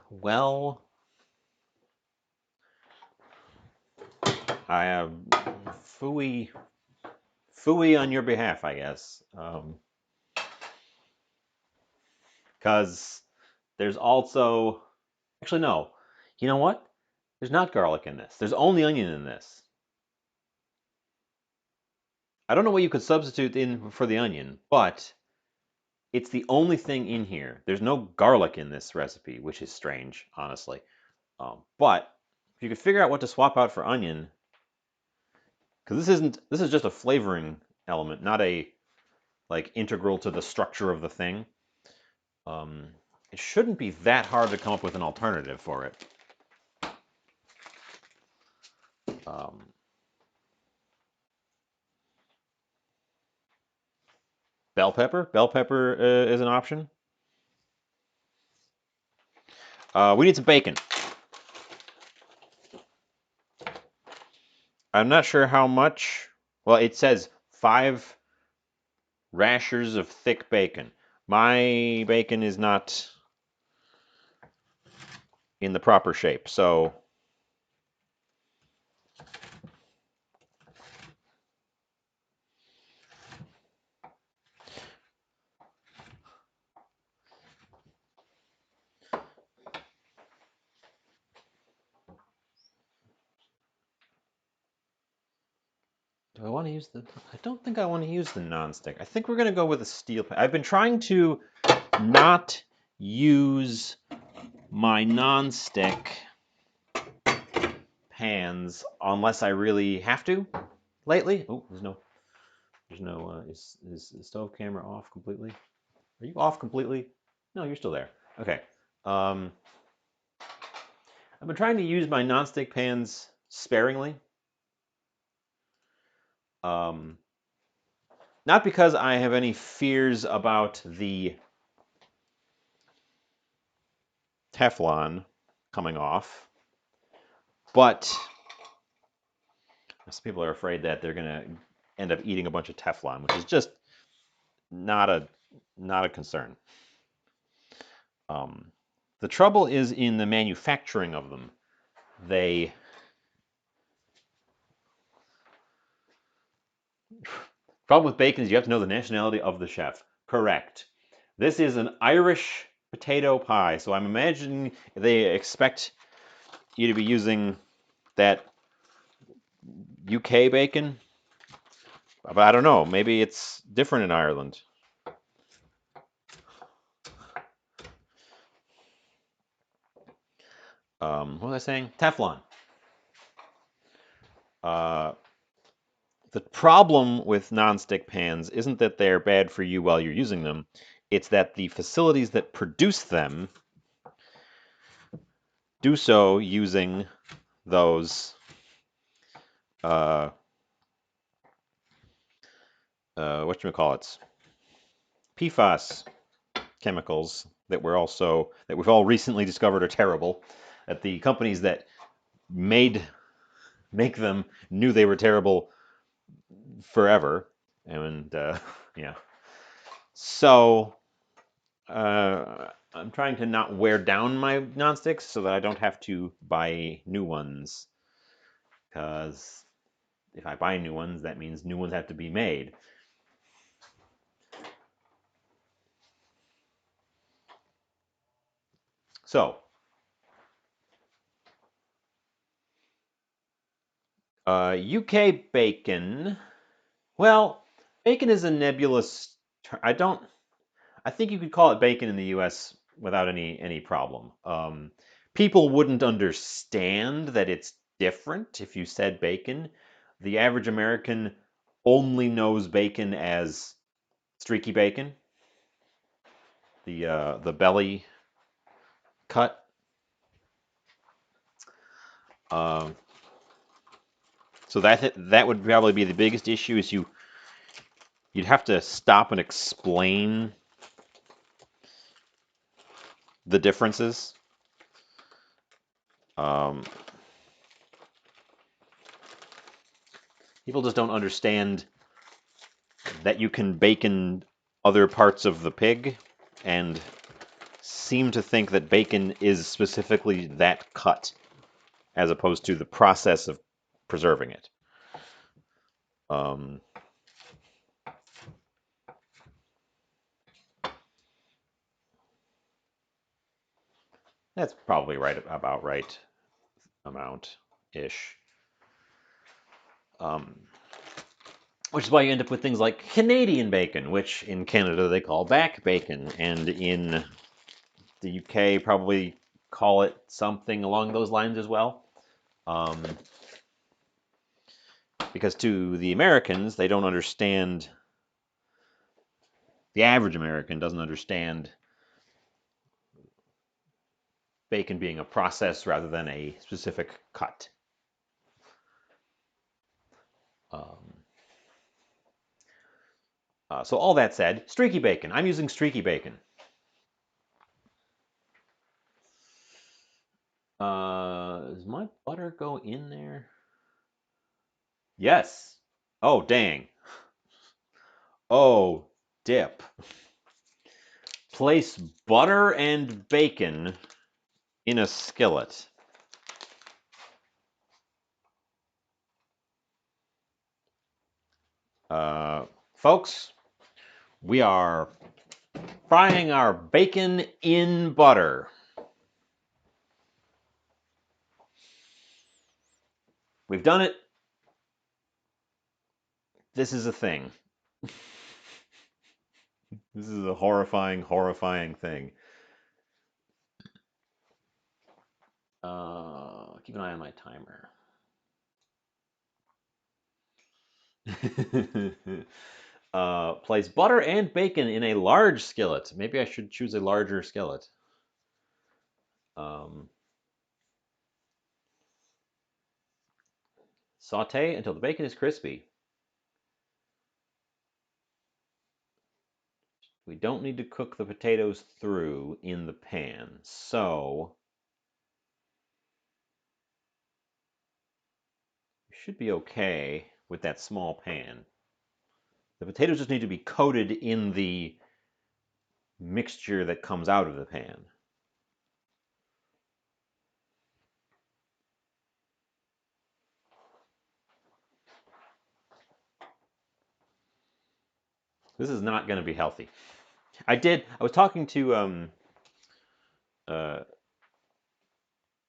Well, I have fooey fooey on your behalf, I guess. Because there's also actually no. You know what? There's not garlic in this. There's only onion in this. I don't know what you could substitute in for the onion, but it's the only thing in here. There's no garlic in this recipe, which is strange, honestly. But if you could figure out what to swap out for onion, because this is just a flavoring element, not a like integral to the structure of the thing. Um, it shouldn't be that hard to come up with an alternative for it. Um, bell pepper is an option. We need some bacon. I'm not sure how much. Well, it says 5 rashers of thick bacon. My bacon is not in the proper shape, so do I want to use the? I don't think I want to use the nonstick. I think we're gonna go with a steel pan. I've been trying to not use my nonstick pans unless I really have to lately. Oh, there's no. Is the stove camera off completely? Are you off completely? No, you're still there. Okay. Um, I've been trying to use my nonstick pans sparingly. Um, Not because I have any fears about the Teflon coming off, but some people are afraid that they're going to end up eating a bunch of Teflon, which is just not a not a concern. Um, the trouble is in the manufacturing of them. They Problem with bacon is you have to know the nationality of the chef. Correct. This is an Irish potato pie, so I'm imagining they expect you to be using that UK bacon. But I don't know. Maybe it's different in Ireland. What was I saying? Teflon. Uh, the problem with nonstick pans isn't that they're bad for you while you're using them. It's that the facilities that produce them do so using those uh, whatchamacallits, PFAS chemicals that we've all recently discovered are terrible. That the companies that made make them knew they were terrible forever, and yeah. So I'm trying to not wear down my nonsticks so that I don't have to buy new ones. Because if I buy new ones, that means new ones have to be made. So, UK bacon. Well, bacon is a nebulous. I don't. I think you could call it bacon in the U.S. without any problem. People wouldn't understand that it's different if you said bacon. The average American only knows bacon as streaky bacon, the belly cut. Um, so that would probably be the biggest issue is you'd have to stop and explain the differences. Um, People just don't understand that you can bacon other parts of the pig and seem to think that bacon is specifically that cut as opposed to the process of preserving it. Um, that's probably about right amount-ish. Um, which is why you end up with things like Canadian bacon, which in Canada they call back bacon, and in the UK probably call it something along those lines as well. Um, because to the Americans, they don't understand, the average American doesn't understand bacon being a process rather than a specific cut. Um, so all that said, streaky bacon. I'm using streaky bacon. Does my butter go in there? Yes. Oh, dang. Oh, dip. Place butter and bacon in a skillet. Folks, we are frying our bacon in butter. We've done it. This is a thing. This is a horrifying, horrifying thing. Keep an eye on my timer. Place butter and bacon in a large skillet. Maybe I should choose a larger skillet. Um, Saute until the bacon is crispy. We don't need to cook the potatoes through in the pan, so we should be okay with that small pan. The potatoes just need to be coated in the mixture that comes out of the pan. This is not going to be healthy. I was talking to uh,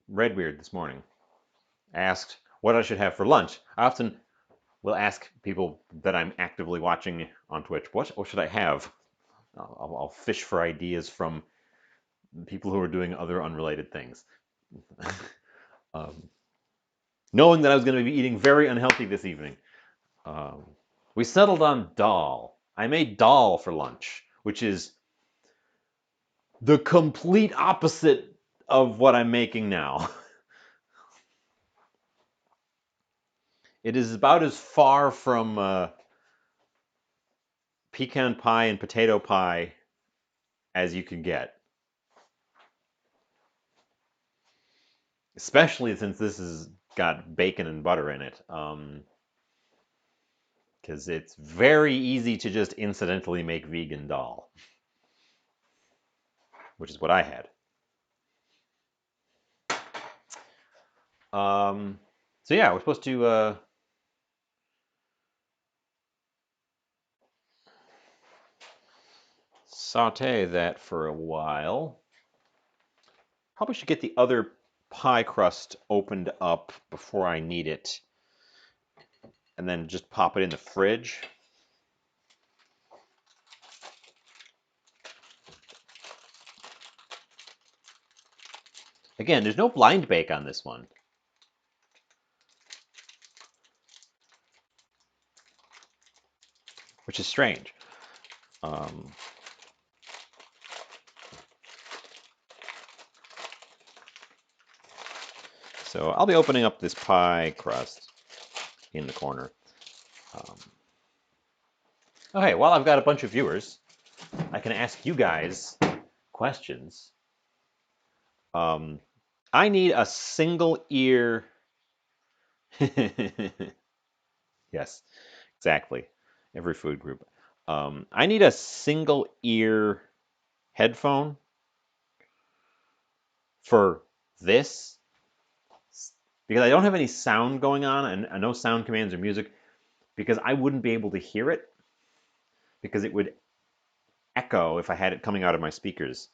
Redbeard this morning. Asked what I should have for lunch. I often will ask people that I'm actively watching on Twitch, what should I have? I'll fish for ideas from people who are doing other unrelated things. um, knowing that I was going to be eating very unhealthy this evening. Um, we settled on dal. I made dal for lunch, which is the complete opposite of what I'm making now. It is about as far from pecan pie and potato pie as you can get. Especially since this has got bacon and butter in it. Because it's very easy to just incidentally make vegan dal, which is what I had. So yeah, we're supposed to saute that for a while. Probably should get the other pie crust opened up before I need it, and then just pop it in the fridge. Again, there's no blind bake on this one, which is strange. Um, so I'll be opening up this pie crust in the corner. Okay, while I've got a bunch of viewers, I can ask you guys questions. I need a single ear. Yes, exactly. Every food group. I need a single ear headphone for this because I don't have any sound going on and no sound commands or music because I wouldn't be able to hear it because it would echo if I had it coming out of my speakers.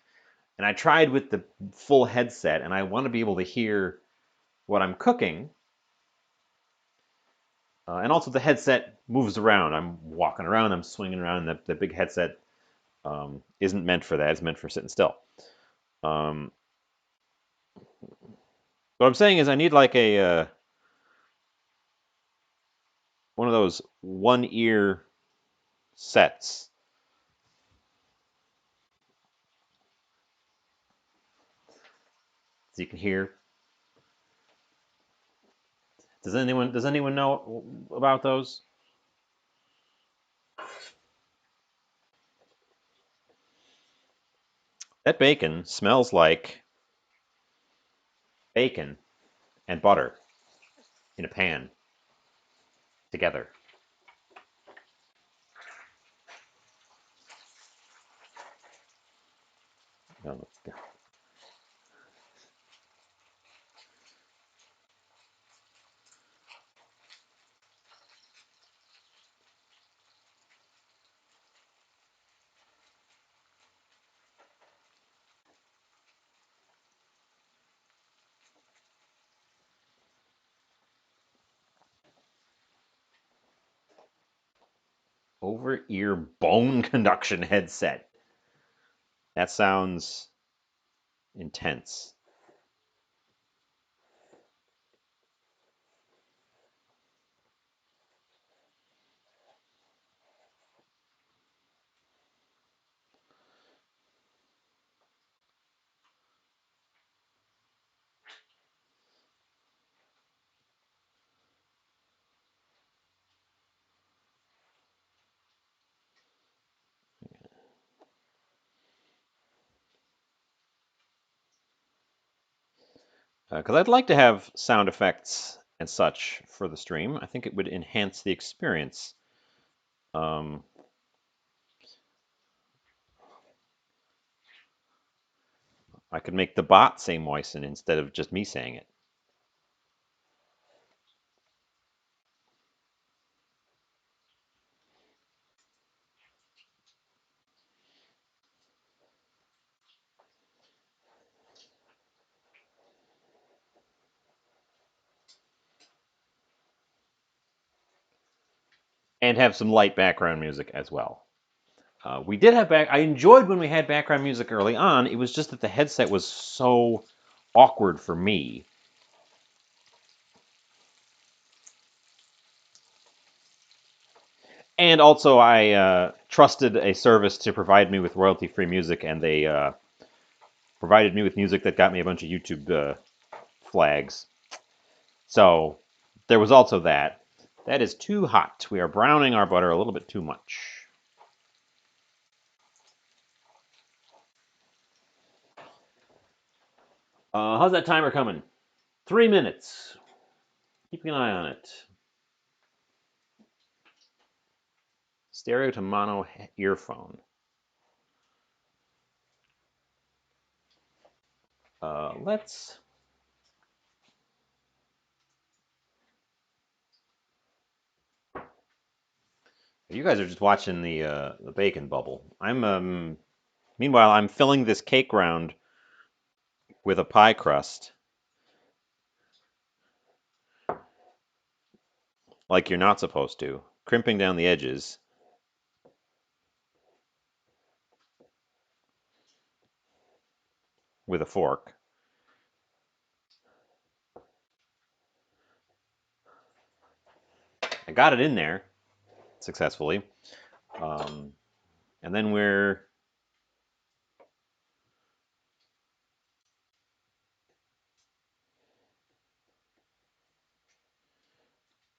And I tried with the full headset and I want to be able to hear what I'm cooking. And also the headset moves around. I'm walking around, I'm swinging around. The big headset isn't meant for that. It's meant for sitting still. Um, what I'm saying is I need like a one of those one ear sets. So you can hear. Does anyone know about those? That bacon smells like bacon and butter in a pan together. Oh, let's go. Over ear bone conduction headset. That sounds intense. Because I'd like to have sound effects and such for the stream. I think it would enhance the experience. Um, I could make the bot say moisten instead of just me saying it. And have some light background music as well. We did have back. I enjoyed when we had background music early on. It was just that the headset was so awkward for me. And also, I trusted a service to provide me with royalty-free music, and they provided me with music that got me a bunch of YouTube flags. So there was also that. That is too hot. We are browning our butter a little bit too much. How's that timer coming? 3 minutes. Keeping an eye on it. Stereo to mono earphone. Let's. You guys are just watching the bacon bubble. Meanwhile, I'm filling this cake round with a pie crust, like you're not supposed to, crimping down the edges with a fork. I got it in there successfully, um, and then we're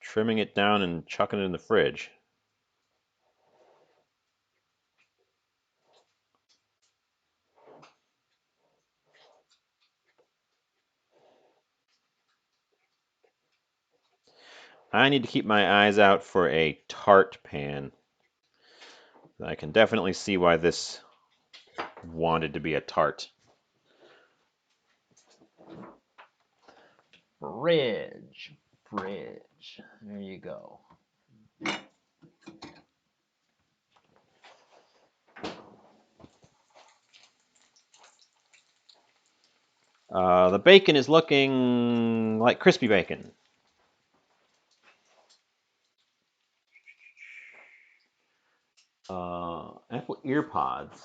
trimming it down and chucking it in the fridge. I need to keep my eyes out for a tart pan. I can definitely see why this wanted to be a tart. Bridge. There you go. The bacon is looking like crispy bacon. Apple earpods.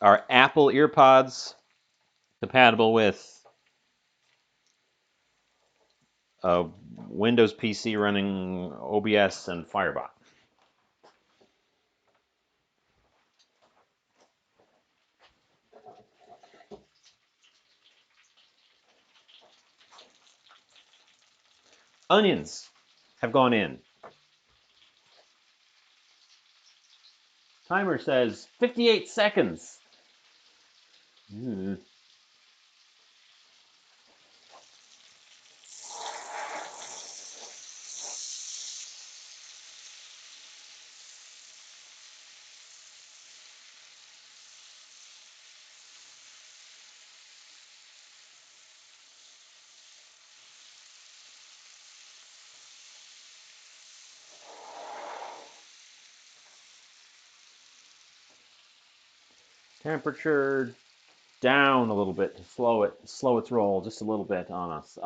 Are Apple earpods compatible with a Windows PC running OBS and Firebot? Onions have gone in. Timer says 58 seconds. Temperature down a little bit to slow its roll just a little bit on us.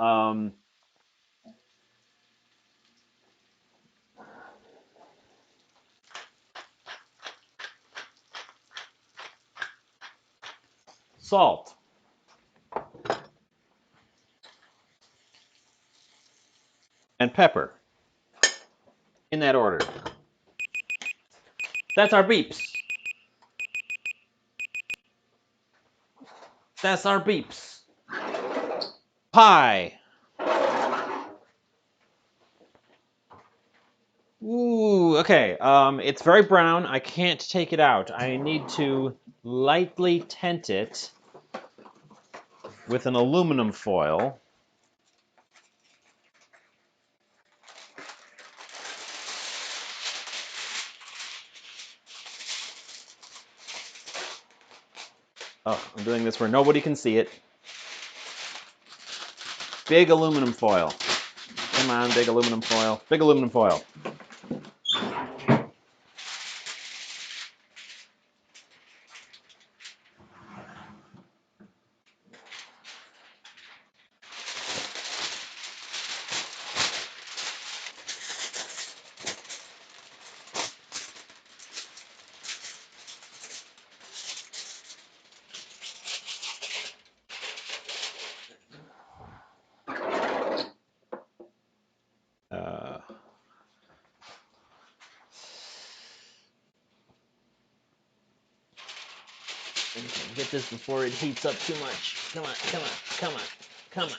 Salt and pepper in that order. That's our beeps. That's our beeps. Pie. Ooh, okay. It's very brown. I can't take it out. I need to lightly tint it with an aluminum foil. Oh, I'm doing this where nobody can see it. Big aluminum foil. Come on, big aluminum foil. Big aluminum foil. Get this before it heats up too much. Come on, come on, come on, come on.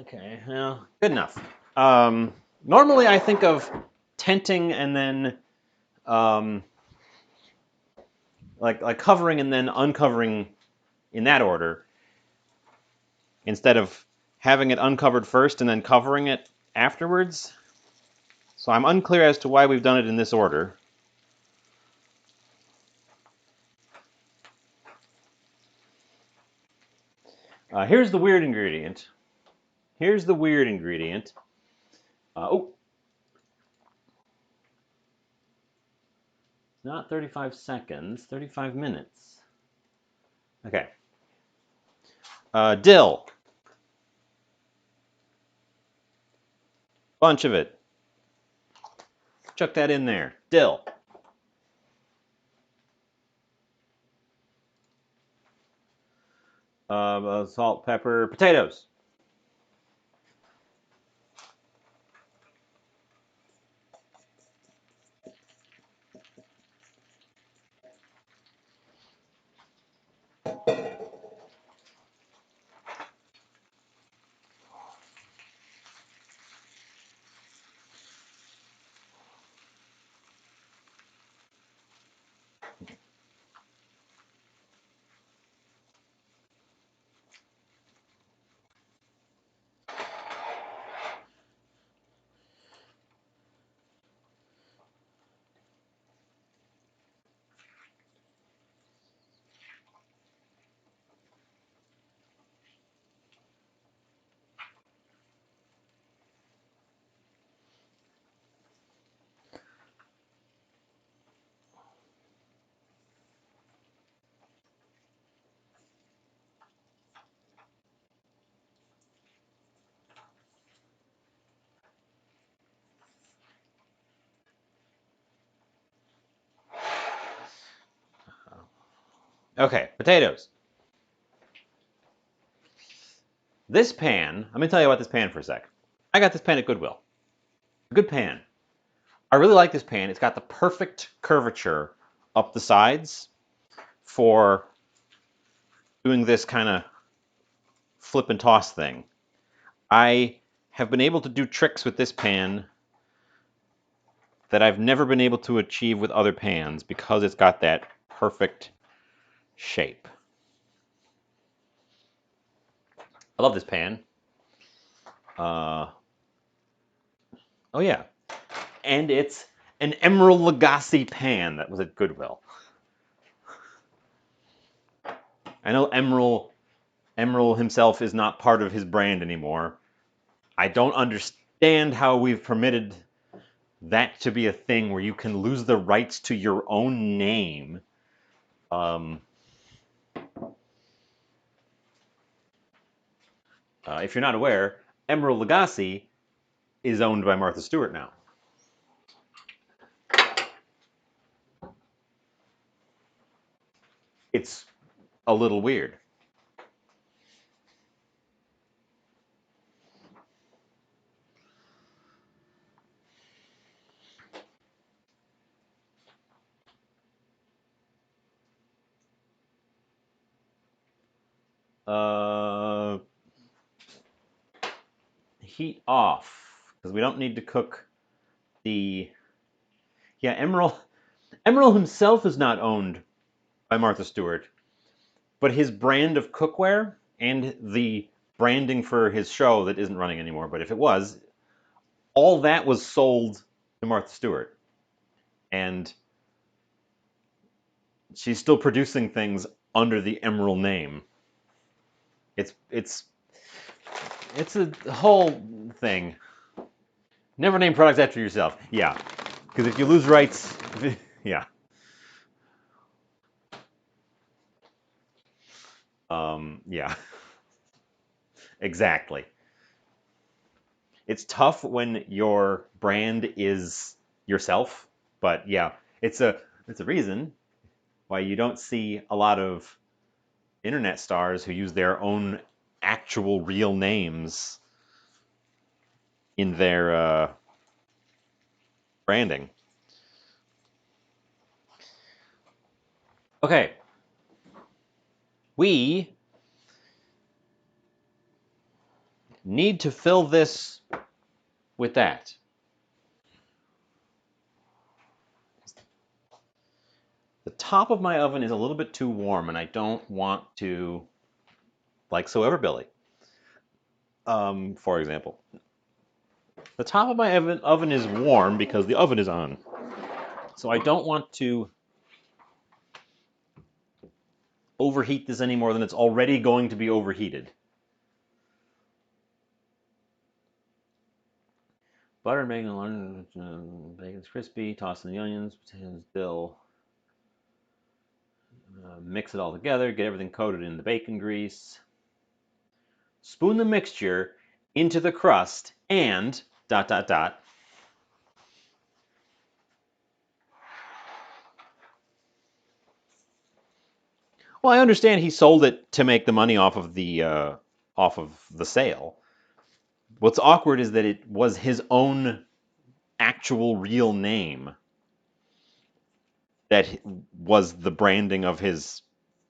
Okay, well, good enough. Normally I think of tenting and then like covering and then uncovering in that order, instead of having it uncovered first and then covering it afterwards. So I'm unclear as to why we've done it in this order. Here's the weird ingredient. Here's the weird ingredient. Oh, not 35 seconds, 35 minutes. Okay. Dill. Bunch of it. Chuck that in there. Dill. Salt, pepper, potatoes. Okay, potatoes. This pan, let me tell you about this pan for a sec. I got this pan at Goodwill. A good pan. I really like this pan. It's got the perfect curvature up the sides for doing this kind of flip and toss thing. I have been able to do tricks with this pan that I've never been able to achieve with other pans because it's got that perfect shape. I love this pan. Oh yeah, and it's an Emerald Lagasse pan that was at Goodwill. I know Emerald himself is not part of his brand anymore. I don't understand how we've permitted that to be a thing where you can lose the rights to your own name. If you're not aware, Emerald Lagasse is owned by Martha Stewart now. It's a little weird. Heat off because we don't need to cook the. Yeah, Emerald himself is not owned by Martha Stewart, but his brand of cookware and the branding for his show that isn't running anymore, but if it was, all that was sold to Martha Stewart. And she's still producing things under the Emerald name. It's a whole thing. Never name products after yourself. Yeah, because if you lose rights, yeah. Yeah, exactly. It's tough when your brand is yourself, but yeah, it's a reason why you don't see a lot of internet stars who use their own actual real names in their branding. Okay, we need to fill this with that. The top of my oven is a little bit too warm, and I don't want to, like so ever Billy, for example. The top of my oven is warm because the oven is on. So I don't want to overheat this any more than it's already going to be overheated. Butter, bacon, bacon's crispy, toss in the onions, potatoes, dill. Mix it all together, get everything coated in the bacon grease. Spoon the mixture into the crust and ... Well, I understand he sold it to make the money off of the sale. What's awkward is that it was his own actual real name that was the branding of his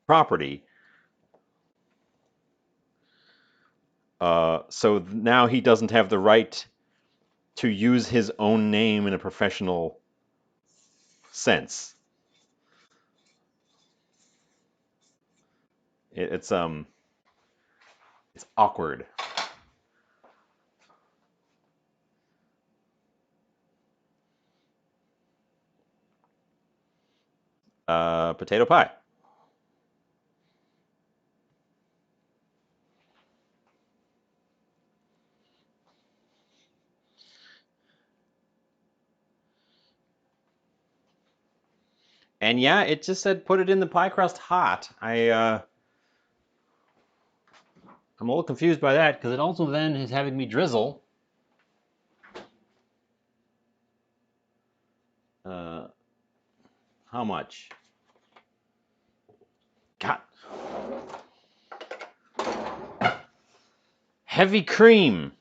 property. So now he doesn't have the right to use his own name in a professional sense. It's it's awkward. Potato pie. And yeah, it just said put it in the pie crust hot. I'm a little confused by that because it also then is having me drizzle. How much? God, Heavy cream.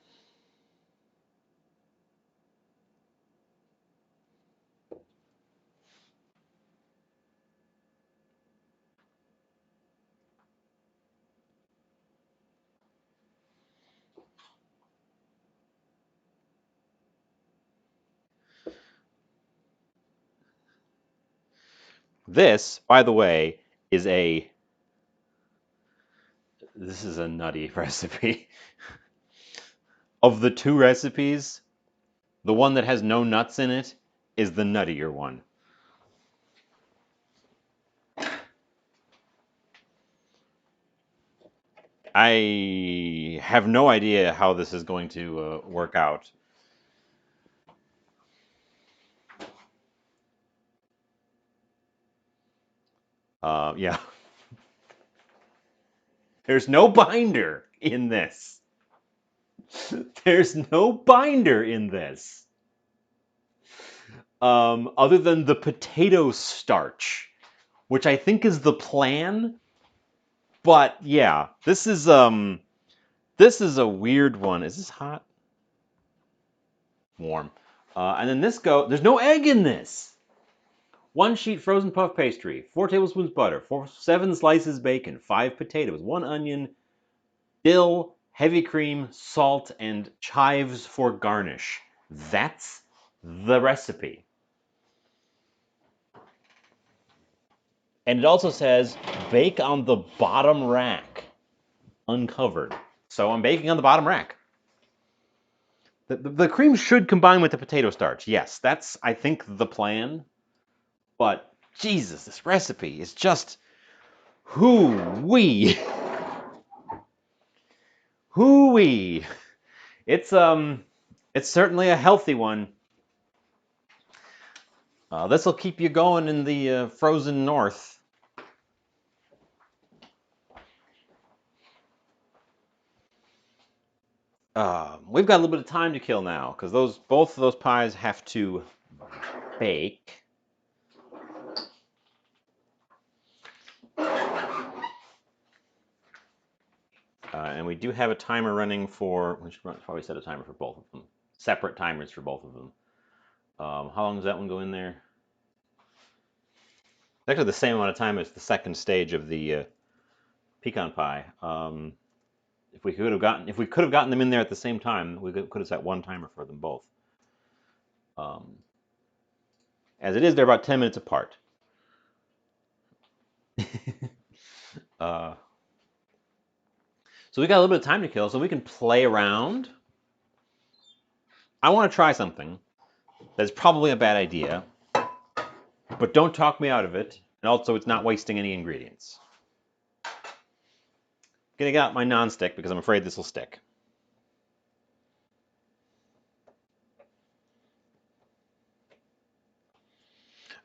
This, by the way, is a this is a nutty recipe. Of the two recipes, the one that has no nuts in it is the nuttier one. I have no idea how this is going to work out. Yeah, there's no binder in this. There's no binder in this. Other than the potato starch, which I think is the plan. But yeah, this is a weird one. Is this hot? Warm. And then there's no egg in this. 1 sheet frozen puff pastry, 4 tablespoons butter, 7 slices bacon, 5 potatoes, 1 onion, dill, heavy cream, salt, and chives for garnish. That's the recipe. And it also says bake on the bottom rack, uncovered. So I'm baking on the bottom rack. The cream should combine with the potato starch. Yes, that's, I think, the plan. But, Jesus, this recipe is just hoo-wee. Hoo-wee. It's certainly a healthy one. This will keep you going in the frozen north. We've got a little bit of time to kill now because both of those pies have to bake. And we do have a timer running for. We should probably set a timer for both of them. Separate timers for both of them. How long does that one go in there? It's actually the same amount of time as the second stage of the pecan pie. If we could have gotten them in there at the same time, we could have set one timer for them both. As it is, they're about 10 minutes apart. So we got a little bit of time to kill, so we can play around. I want to try something that's probably a bad idea, but don't talk me out of it. And also, it's not wasting any ingredients. I'm gonna get out my nonstick because I'm afraid this will stick.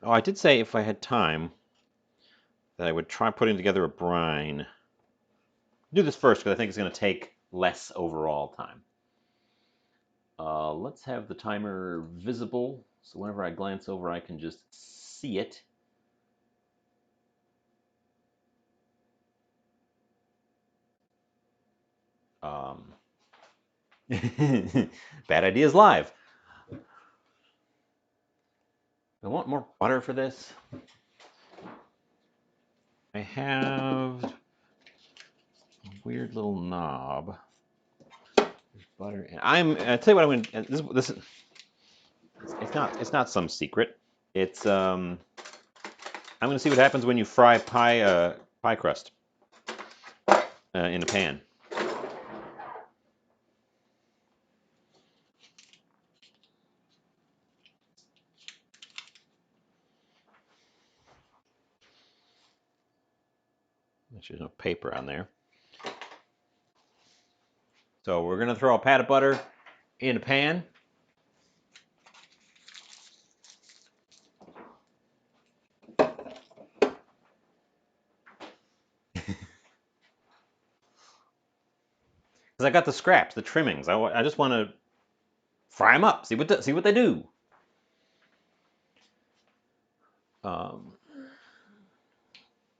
Oh, I did say if I had time that I would try putting together a brine. Do this first because I think it's going to take less overall time. Let's have the timer visible, so whenever I glance over, I can just see it. Bad ideas live. I want more butter for this. I have a weird little knob. There's butter. And I tell you what I'm going to. This it's not some secret. It's I'm going to see what happens when you fry pie crust in a pan. There's no paper on there. So we're going to throw a pat of butter in a pan. Because I got the scraps, the trimmings. I just want to fry them up, see what they do.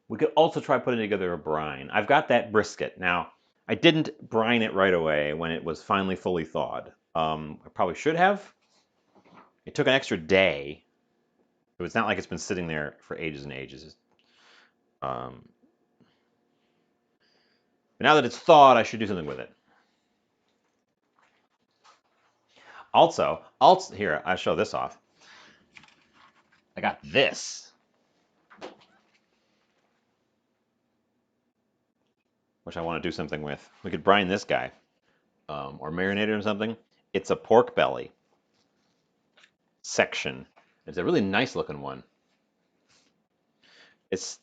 We could also try putting together a brine. I've got that brisket. Now, I didn't brine it right away when it was finally fully thawed. I probably should have. It took an extra day. It's not like it's been sitting there for ages and ages. Um, but now that it's thawed, I should do something with it. Also, here, I'll show this off. I got this, which I want to do something with. We could brine this guy, or marinate it or something. It's a pork belly section. It's a really nice looking one. It's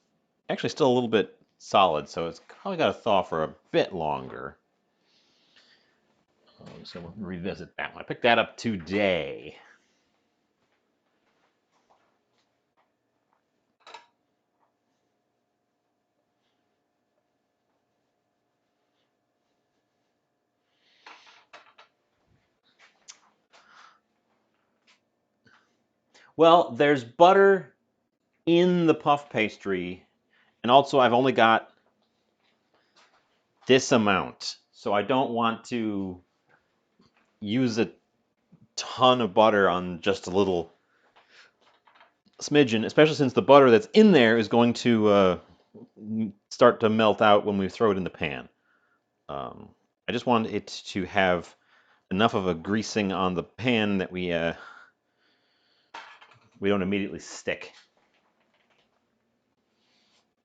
actually still a little bit solid, so it's probably got to thaw for a bit longer. So we'll revisit that one. I picked that up today. Well, there's butter in the puff pastry, and also I've only got this amount, so I don't want to use a ton of butter on just a little smidgen, especially since the butter that's in there is going to start to melt out when we throw it in the pan. I just want it to have enough of a greasing on the pan that we don't immediately stick.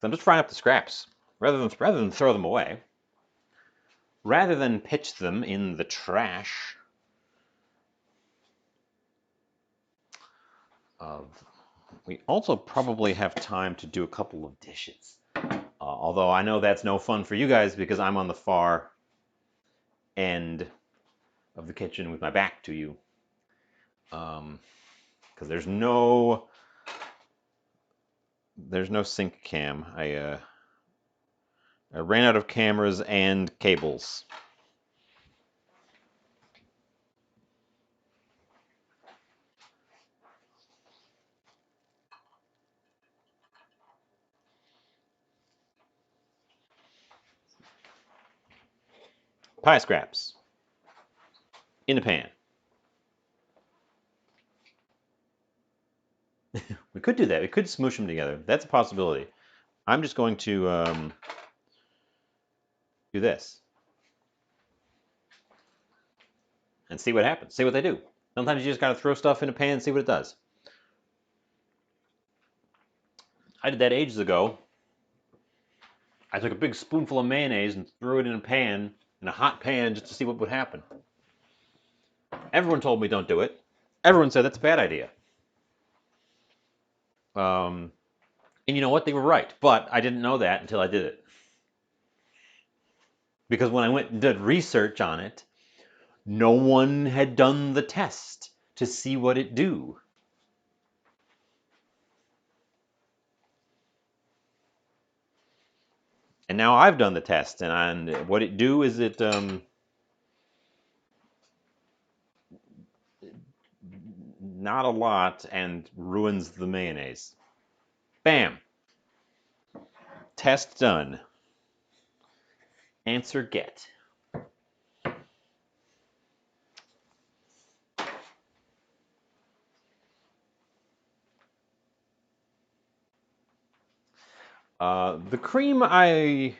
So I'm just frying up the scraps rather than throw them away. Rather than pitch them in the trash. We also probably have time to do a couple of dishes. Although I know that's no fun for you guys because I'm on the far end of the kitchen with my back to you. Because there's no sink cam. I ran out of cameras and cables. Pie scraps in a pan. We could do that. We could smoosh them together. That's a possibility. I'm just going to do this and see what happens. See what they do. Sometimes you just got to throw stuff in a pan and see what it does. I did that ages ago. I took a big spoonful of mayonnaise and threw it in a hot pan, just to see what would happen. Everyone told me don't do it. Everyone said that's a bad idea. And you know what? They were right, but I didn't know that until I did it. Because when I went and did research on it, no one had done the test to see what it do. And now I've done the test, and what it do is it not a lot and ruins the mayonnaise. Bam. Test done. Answer get. The cream I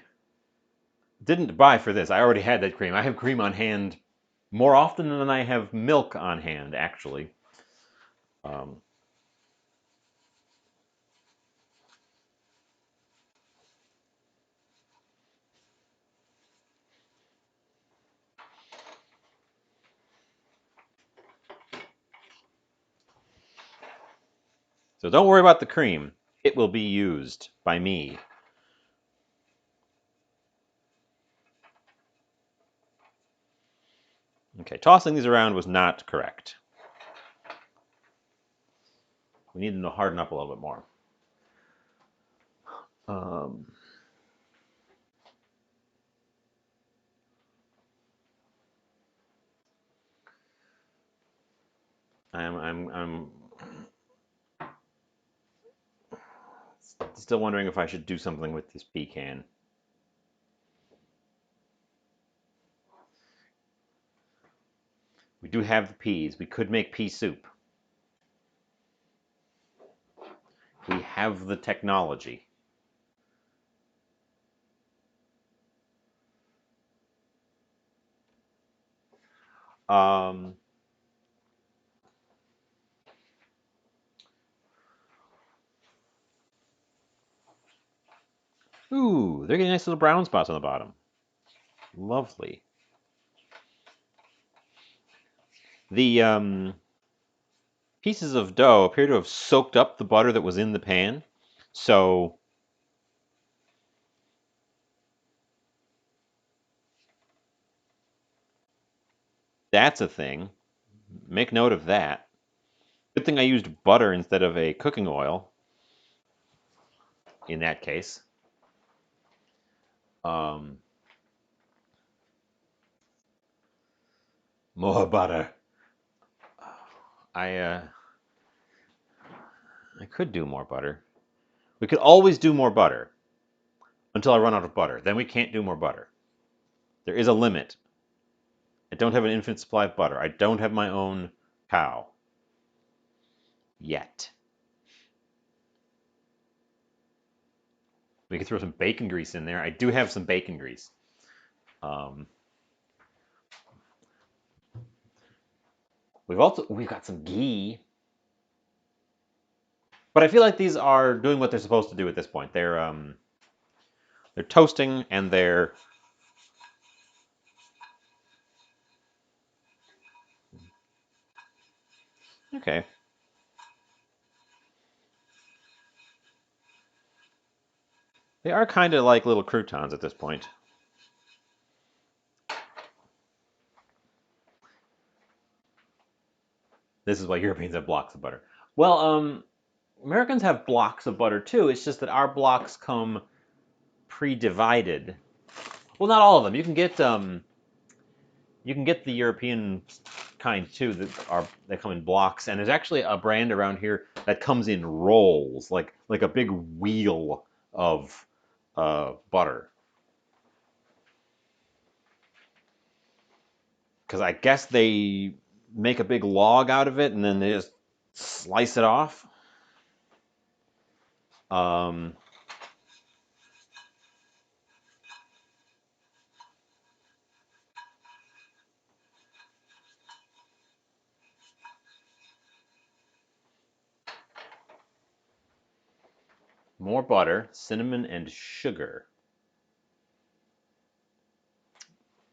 didn't buy for this. I already had that cream. I have cream on hand more often than I have milk on hand, actually. So don't worry about the cream. It will be used by me. Okay, tossing these around was not correct. We need them to harden up a little bit more. I'm still wondering if I should do something with this pecan. do have the peas. We could make pea soup. We have the technology. Um, Ooh, they're getting nice little brown spots on the bottom. Lovely. The pieces of dough appear to have soaked up the butter that was in the pan. So that's a thing. Make note of that. Good thing I used butter instead of a cooking oil in that case. Um, More butter. I I could do more butter. We could always do more butter until I run out of butter. Then we can't do more butter. There is a limit. I don't have an infinite supply of butter. I don't have my own cow. Yet. We could throw some bacon grease in there. I do have some bacon grease. Um, we've got some ghee. But I feel like these are doing what they're supposed to do at this point. They're toasting and they're okay. They are kind of like little croutons at this point. This is why Europeans have blocks of butter. Well, Americans have blocks of butter too. It's just that our blocks come pre-divided. Well, not all of them. You can get the European kind too that come in blocks, and there's actually a brand around here that comes in rolls, like a big wheel of butter. Because I guess they make a big log out of it and then they just slice it off. Um, More butter, cinnamon, and sugar.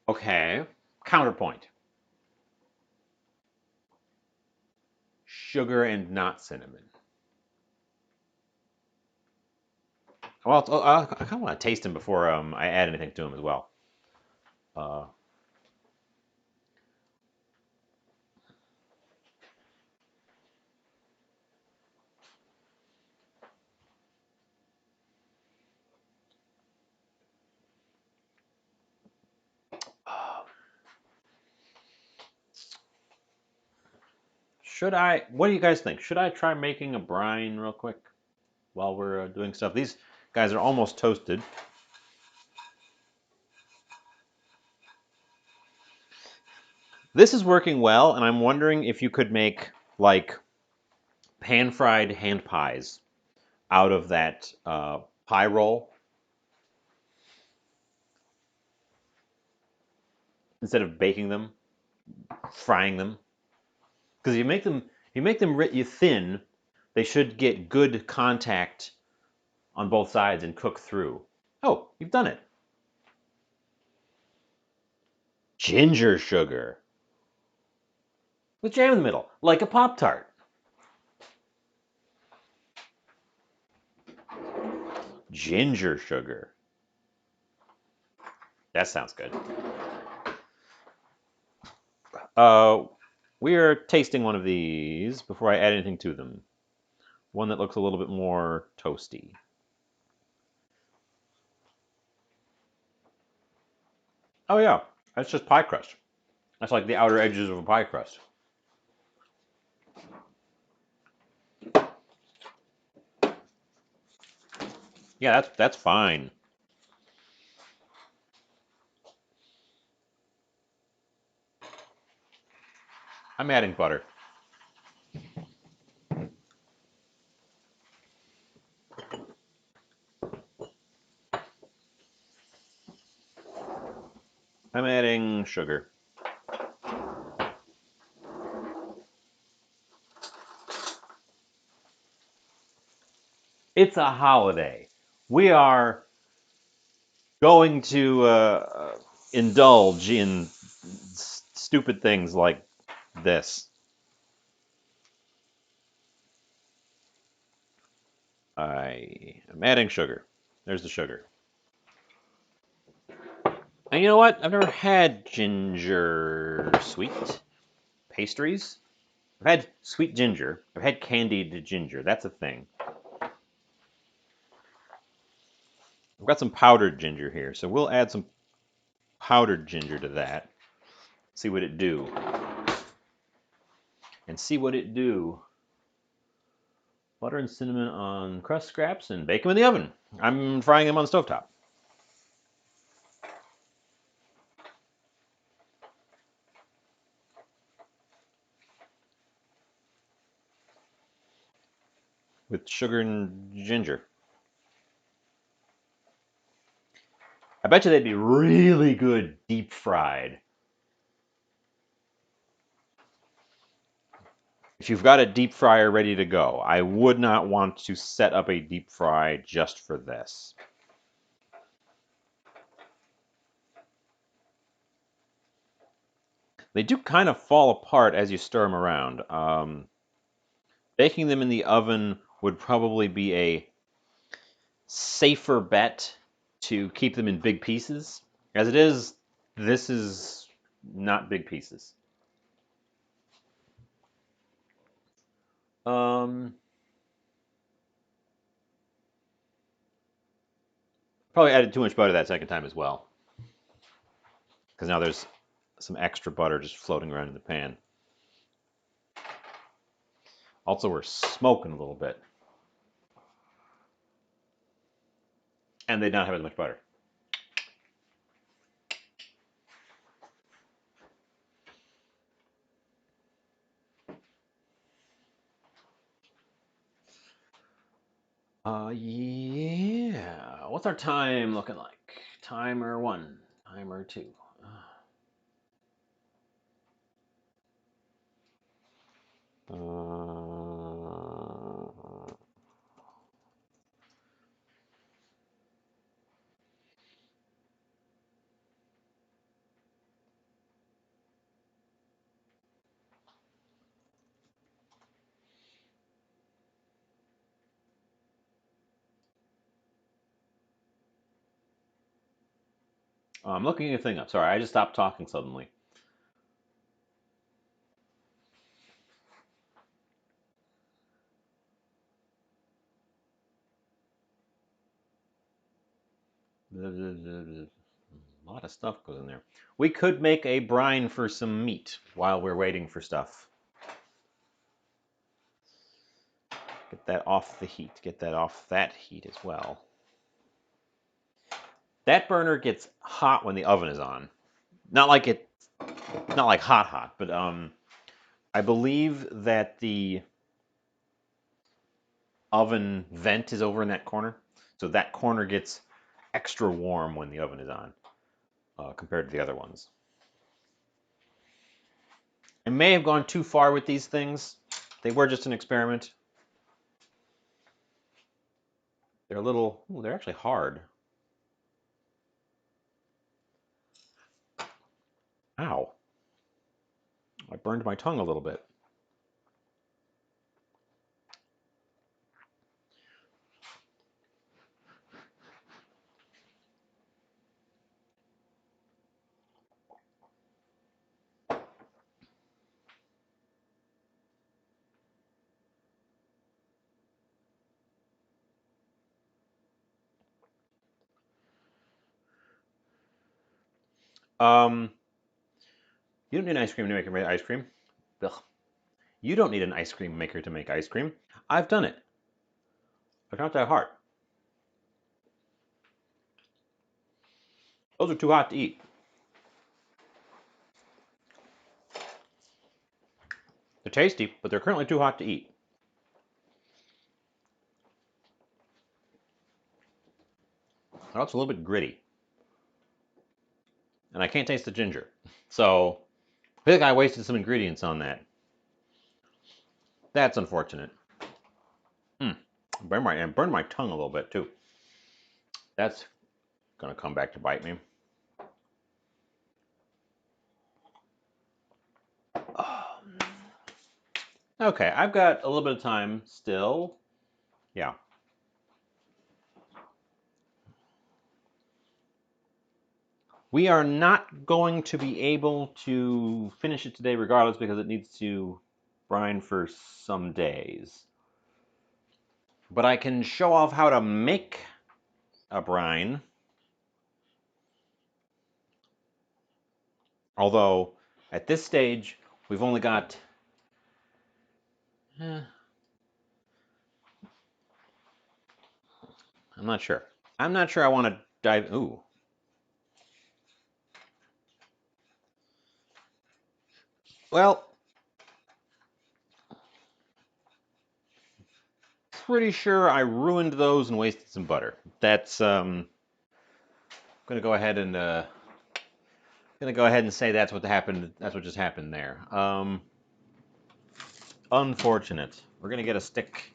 Okay. Counterpoint. Sugar and not cinnamon. Well, I kind of want to taste them before I add anything to them as well. Uh, should I? What do you guys think? Should I try making a brine real quick while we're doing stuff? These guys are almost toasted. This is working well, and I'm wondering if you could make like pan-fried hand pies out of that pie roll instead of baking them, frying them. Because you thin, they should get good contact on both sides and cook through. Oh, you've done it. Ginger sugar with jam in the middle, like a Pop Tart. Ginger sugar. That sounds good. Uh, we are tasting one of these before I add anything to them. One that looks a little bit more toasty. Oh yeah, that's just pie crust. That's like the outer edges of a pie crust. Yeah, that's fine. I'm adding butter. I'm adding sugar. It's a holiday. We are going to indulge in stupid things like this. I am adding sugar. There's the sugar. And you know what? I've never had ginger sweet pastries. I've had sweet ginger. I've had candied ginger. That's a thing. I've got some powdered ginger here, so we'll add some powdered ginger to that. See what it do. And see what it do. Butter and cinnamon on crust scraps and bake them in the oven. I'm frying them on the stovetop. With sugar and ginger. I bet you they'd be really good deep fried. If you've got a deep fryer ready to go, I would not want to set up a deep fry just for this. They do kind of fall apart as you stir them around. Baking them in the oven would probably be a safer bet to keep them in big pieces. As it is, this is not big pieces. Um, Probably added too much butter that second time as well, because now there's some extra butter just floating around in the pan. Also, we're smoking a little bit, and they don't have as much butter. Yeah. What's our time looking like? Timer one, timer two. Uh, I'm looking a thing up. Sorry, I just stopped talking suddenly. A lot of stuff goes in there. We could make a brine for some meat while we're waiting for stuff. Get that off the heat. Get that off that heat as well. That burner gets hot when the oven is on. Not like it, not like hot hot, but I believe that the oven vent is over in that corner, so that corner gets extra warm when the oven is on compared to the other ones. I may have gone too far with these things. They were just an experiment. They're a little, ooh, they're actually hard. Ow. I burned my tongue a little bit. Um, you don't need an ice cream to make ice cream. Ugh. You don't need an ice cream maker to make ice cream. I've done it. It's not that hard. Those are too hot to eat. tasty, but they're currently too hot to eat. They're also a little bit gritty. And I can't taste the ginger. So I feel like I wasted some ingredients on that. That's unfortunate. Burn my tongue a little bit too. That's gonna come back to bite me. Okay, I've got a little bit of time still. Yeah. We are not going to be able to finish it today regardless because it needs to brine for some days. But I can show off how to make a brine. Although, at this stage, we've only got... I'm not sure. I'm not sure I want to dive... Ooh. Well, pretty sure I ruined those and wasted some butter. That's I'm gonna go ahead and say that's what happened. That's what just happened there. Unfortunate. We're gonna get a stick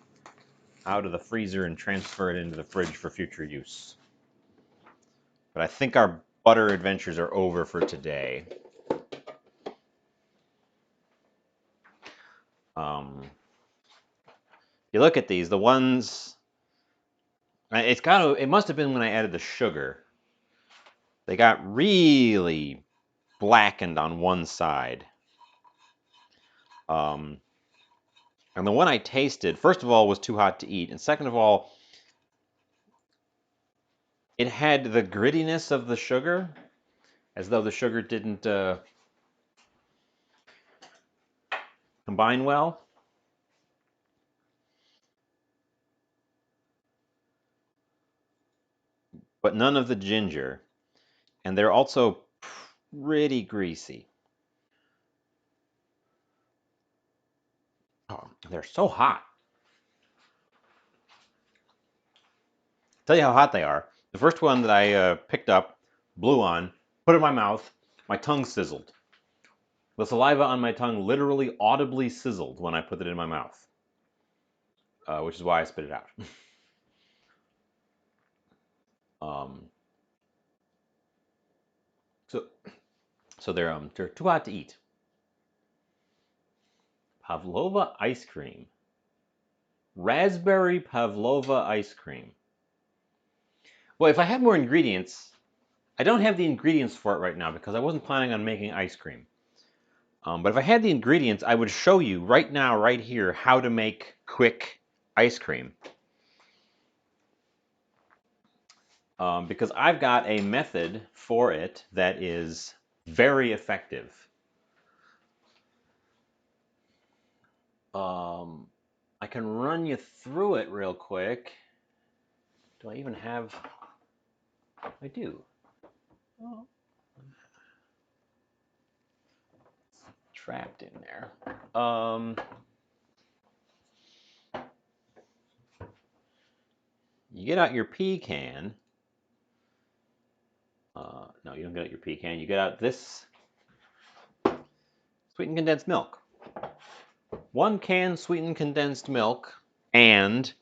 out of the freezer and transfer it into the fridge for future use. But I think our butter adventures are over for today. You look at these, the ones. It must have been when I added the sugar. They got really blackened on one side. And the one I tasted, first of all, was too hot to eat, and second of all, it had the grittiness of the sugar, as though the sugar didn't combine well. But none of the ginger, and they're also pretty greasy. Oh, they're so hot. Tell you how hot they are. The first one that I picked up, blew on, put it in my mouth, my tongue sizzled. The saliva on my tongue literally audibly sizzled when I put it in my mouth, which is why I spit it out. um, so they're too hot to eat. Pavlova ice cream. Raspberry pavlova ice cream. Well, if I had more ingredients, I don't have the ingredients for it right now because I wasn't planning on making ice cream. But if I had the ingredients, I would show you right now, right here, how to make quick ice cream. Because I've got a method for it that is very effective. I can run you through it real quick. Do I even have... I do. Oh. Trapped in there. You get out your pecan. No, you don't get out your pecan. You get out this sweetened condensed milk. 1 can sweetened condensed milk and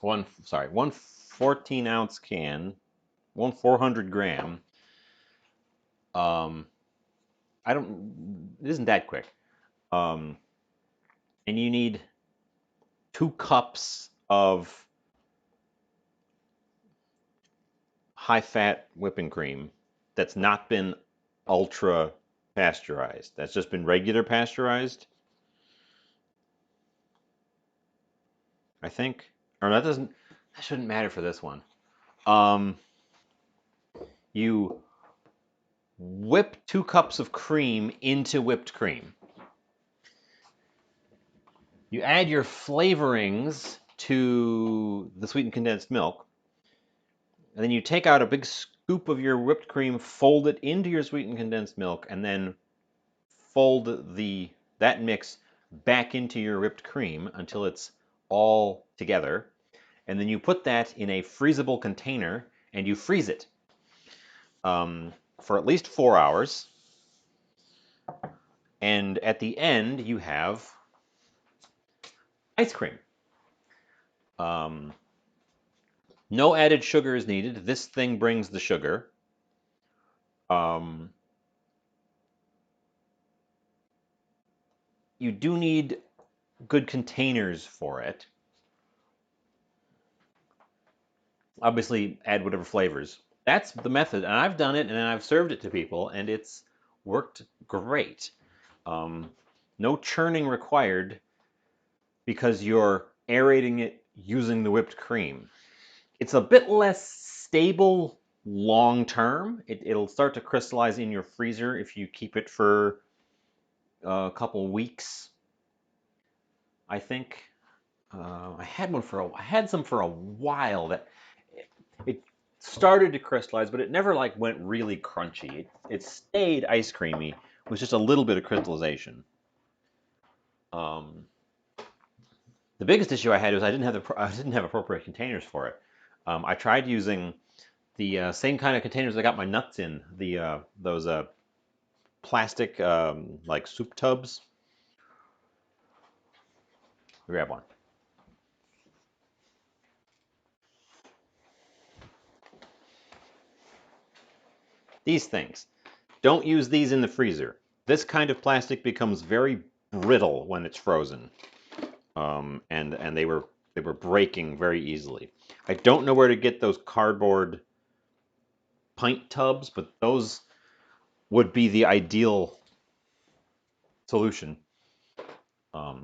one 14-ounce can, 400 gram. It isn't that quick. And you need 2 cups of high-fat whipping cream that's not been ultra pasteurized. That's just been regular pasteurized, I think. Or that shouldn't matter for this one. You whip 2 cups of cream into whipped cream. You add your flavorings to the sweetened condensed milk, and then you take out a big scoop of your whipped cream, fold it into your sweetened condensed milk, and then fold the that mix back into your whipped cream until it's all together. And then you put that in a freezable container and you freeze it for at least 4 hours. And at the end, you have ice cream. No added sugar is needed. This thing brings the sugar. You do need good containers for it. Obviously, add whatever flavors. That's the method, and I've done it, and I've served it to people, and it's worked great. No churning required because you're aerating it using the whipped cream. It's a bit less stable long term. It'll start to crystallize in your freezer if you keep it for a couple weeks, I think. I had some for a while that it started to crystallize, but it never like went really crunchy. It stayed ice creamy with just a little bit of crystallization. The biggest issue I had was I didn't have appropriate containers for it. I tried using the same kind of containers I got my nuts in, those plastic like soup tubs. Grab one. These things. Don't use these in the freezer. This kind of plastic becomes very brittle when it's frozen, and they were breaking very easily. I don't know where to get those cardboard pint tubs, but those would be the ideal solution. But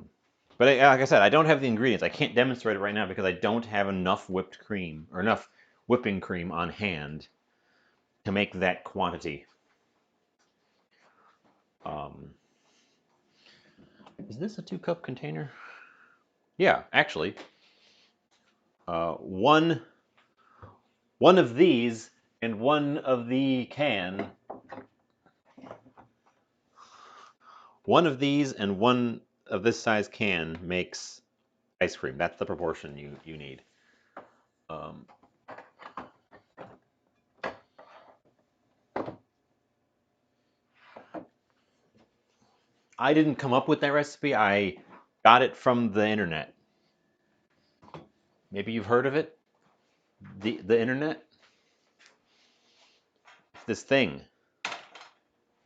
like I said, I don't have the ingredients. I can't demonstrate it right now because I don't have enough whipped cream or enough whipping cream on hand to make that quantity. Is this a 2-cup container? Yeah, actually, one of these and one of the can. One of these and one of this size can makes ice cream. That's the proportion you need. I didn't come up with that recipe. I got it from the internet. Maybe you've heard of it? The internet? This thing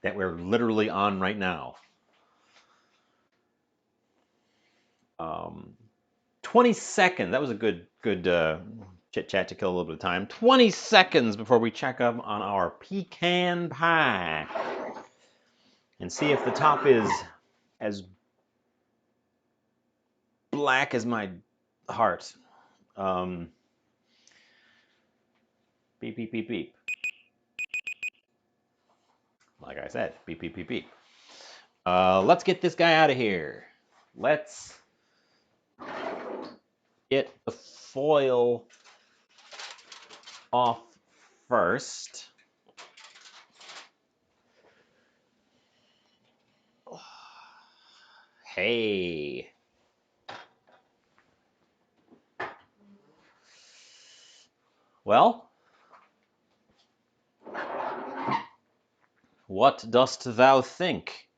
that we're literally on right now. 20 seconds. That was a good chit chat to kill a little bit of time. 20 seconds before we check up on our pecan pie and see if the top is as black as my heart. Beep, beep, beep, beep. Like I said, beep, beep, beep, beep. Let's get this guy out of here. Let's get the foil off first. Hey. Well, what dost thou think?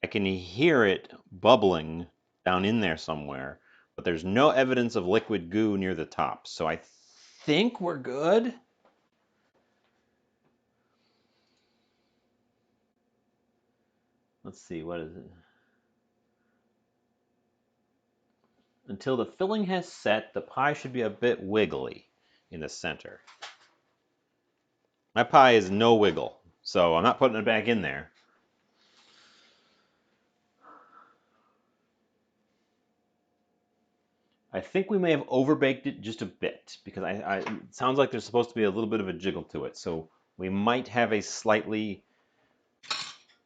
I can hear it bubbling down in there somewhere, but there's no evidence of liquid goo near the top, so I think we're good. Let's see, what is it? Until the filling has set, the pie should be a bit wiggly in the center. My pie is no wiggle, so I'm not putting it back in there. I think we may have overbaked it just a bit because it sounds like there's supposed to be a little bit of a jiggle to it, so we might have a slightly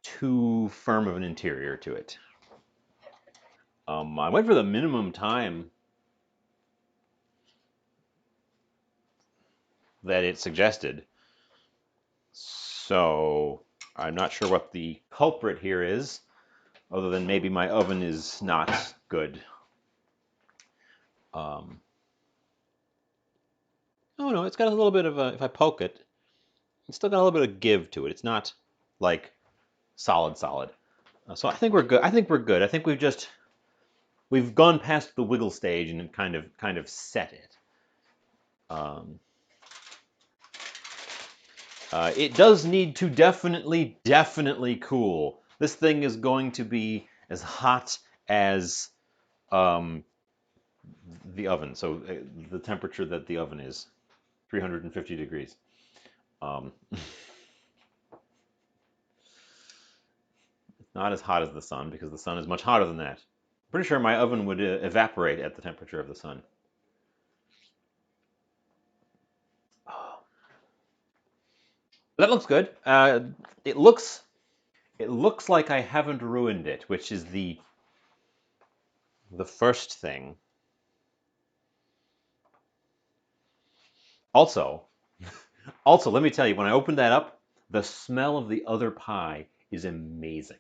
too firm of an interior to it. I went for the minimum time that it suggested. So I'm not sure what the culprit here is, other than maybe my oven is not good. Um, oh no, it's got a little bit of a, if I poke it, it's still got a little bit of give to it. It's not like solid, solid. So I think we're good. I think we're good. I think we've gone past the wiggle stage and kind of set it. Um, it does need to definitely cool. This thing is going to be as hot as um, the oven. So the temperature that the oven is, 350 degrees. Um, not as hot as the sun because the sun is much hotter than that. Pretty sure my oven would evaporate at the temperature of the sun. Oh, that looks good. It looks it looks like I haven't ruined it, which is the first thing. Also, let me tell you, when I opened that up, the smell of the other pie is amazing.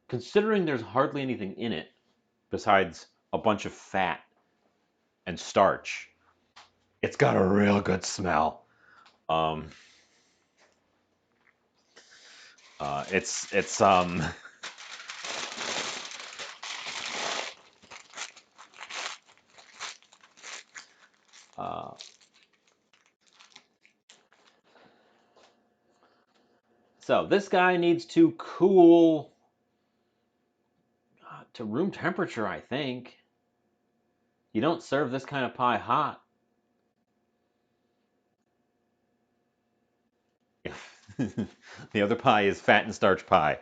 Considering there's hardly anything in it besides a bunch of fat and starch, it's got a real good smell. Um, it's uh, so this guy needs to cool to room temperature, I think. You don't serve this kind of pie hot. The other pie is fat and starch pie.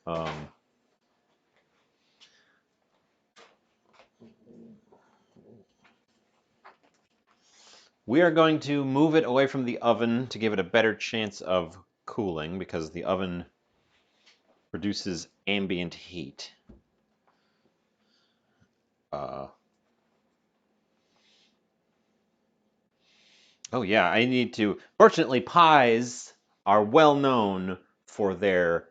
Um, we are going to move it away from the oven to give it a better chance of cooling because the oven produces ambient heat. Uh, oh yeah, I need to. Fortunately, pies are well known for their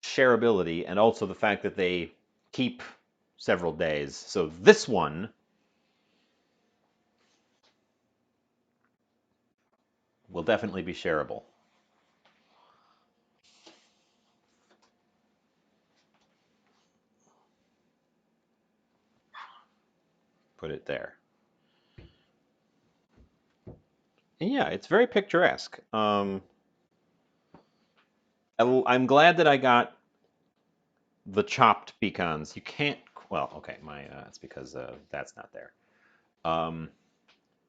shareability and also the fact that they keep several days. So this one will definitely be shareable. Put it there. And yeah, it's very picturesque. I'm glad that I got the chopped pecans. You can't. Well, okay, my it's because that's not there. Um,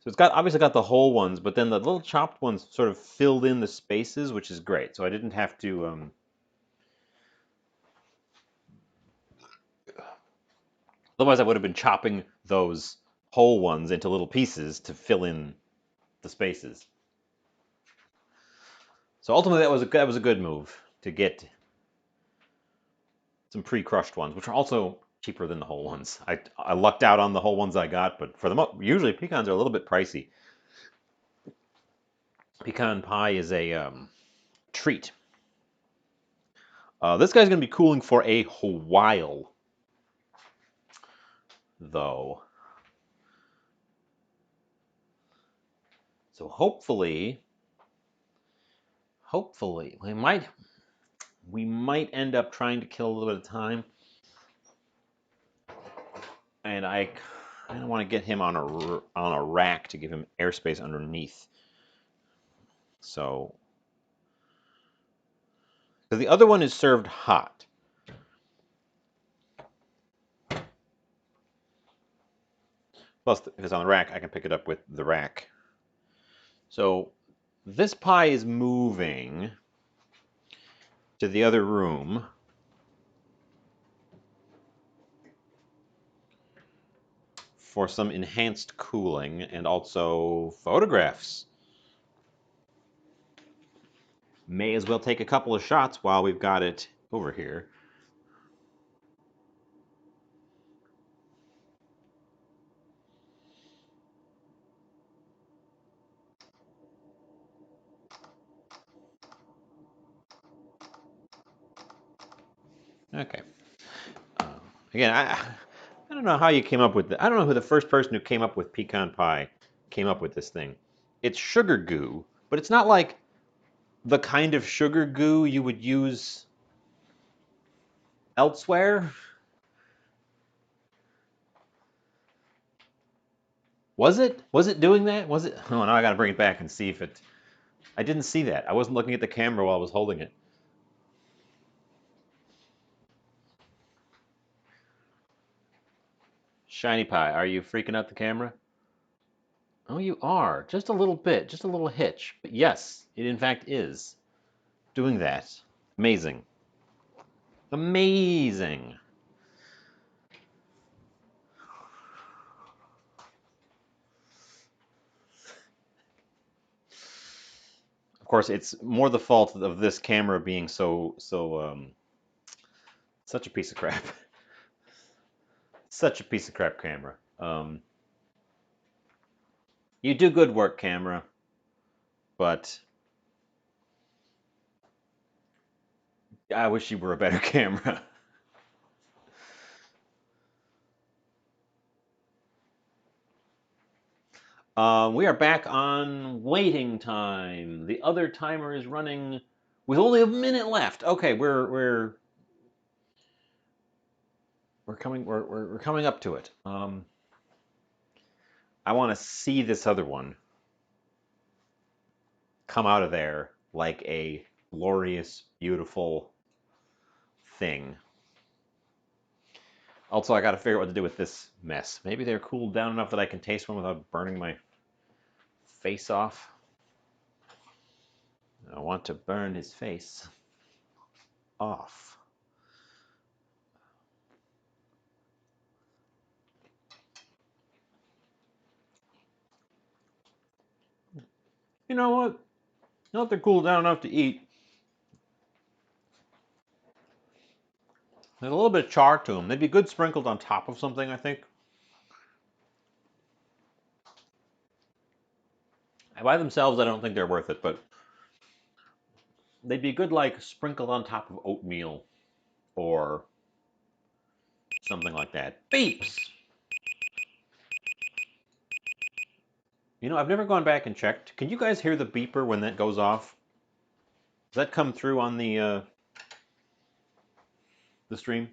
so it's got obviously got the whole ones, but then the little chopped ones sort of filled in the spaces, which is great. So I didn't have to. Otherwise, I would have been chopping those whole ones into little pieces to fill in the spaces. So ultimately, that was a good move to get some pre-crushed ones, which are also cheaper than the whole ones. I lucked out on the whole ones I got, but for the usually pecans are a little bit pricey. Pecan pie is a treat. This guy's going to be cooling for a while, though. So hopefully, we might end up trying to kill a little bit of time. And I kind of want to get him on a rack to give him airspace underneath. So, because the other one is served hot. Plus, if it's on the rack, I can pick it up with the rack. So, this pie is moving to the other room. For some enhanced cooling and also photographs. May as well take a couple of shots while we've got it over here. Okay. Again, I don't know how you came up with it. I don't know who the first person who came up with pecan pie came up with this thing. It's sugar goo, but it's not like the kind of sugar goo you would use elsewhere. Was it? Was it doing that? Was it? Oh, now I got to bring it back and see if it. I didn't see that. I wasn't looking at the camera while I was holding it. Shiny pie, are you freaking out the camera? Oh, you are. Just a little bit, just a little hitch. But yes, it in fact is doing that. Amazing. Amazing. Of course, it's more the fault of this camera being such a piece of crap. Such a piece of crap camera. You do good work, camera, but I wish you were a better camera. We are back on waiting time. The other timer is running with only a minute left. Okay, we're coming up to it. I want to see this other one come out of there like a glorious, beautiful thing. Also, I got to figure out what to do with this mess. Maybe they're cooled down enough that I can taste one without burning my face off. I want to burn his face off. You know what? You know if they're cooled down enough to eat. There's a little bit of char to them. They'd be good sprinkled on top of something, I think. By themselves, I don't think they're worth it, but they'd be good, like, sprinkled on top of oatmeal or something like that. Beeps! You know, I've never gone back and checked. Can you guys hear the beeper when that goes off? Does that come through on the stream?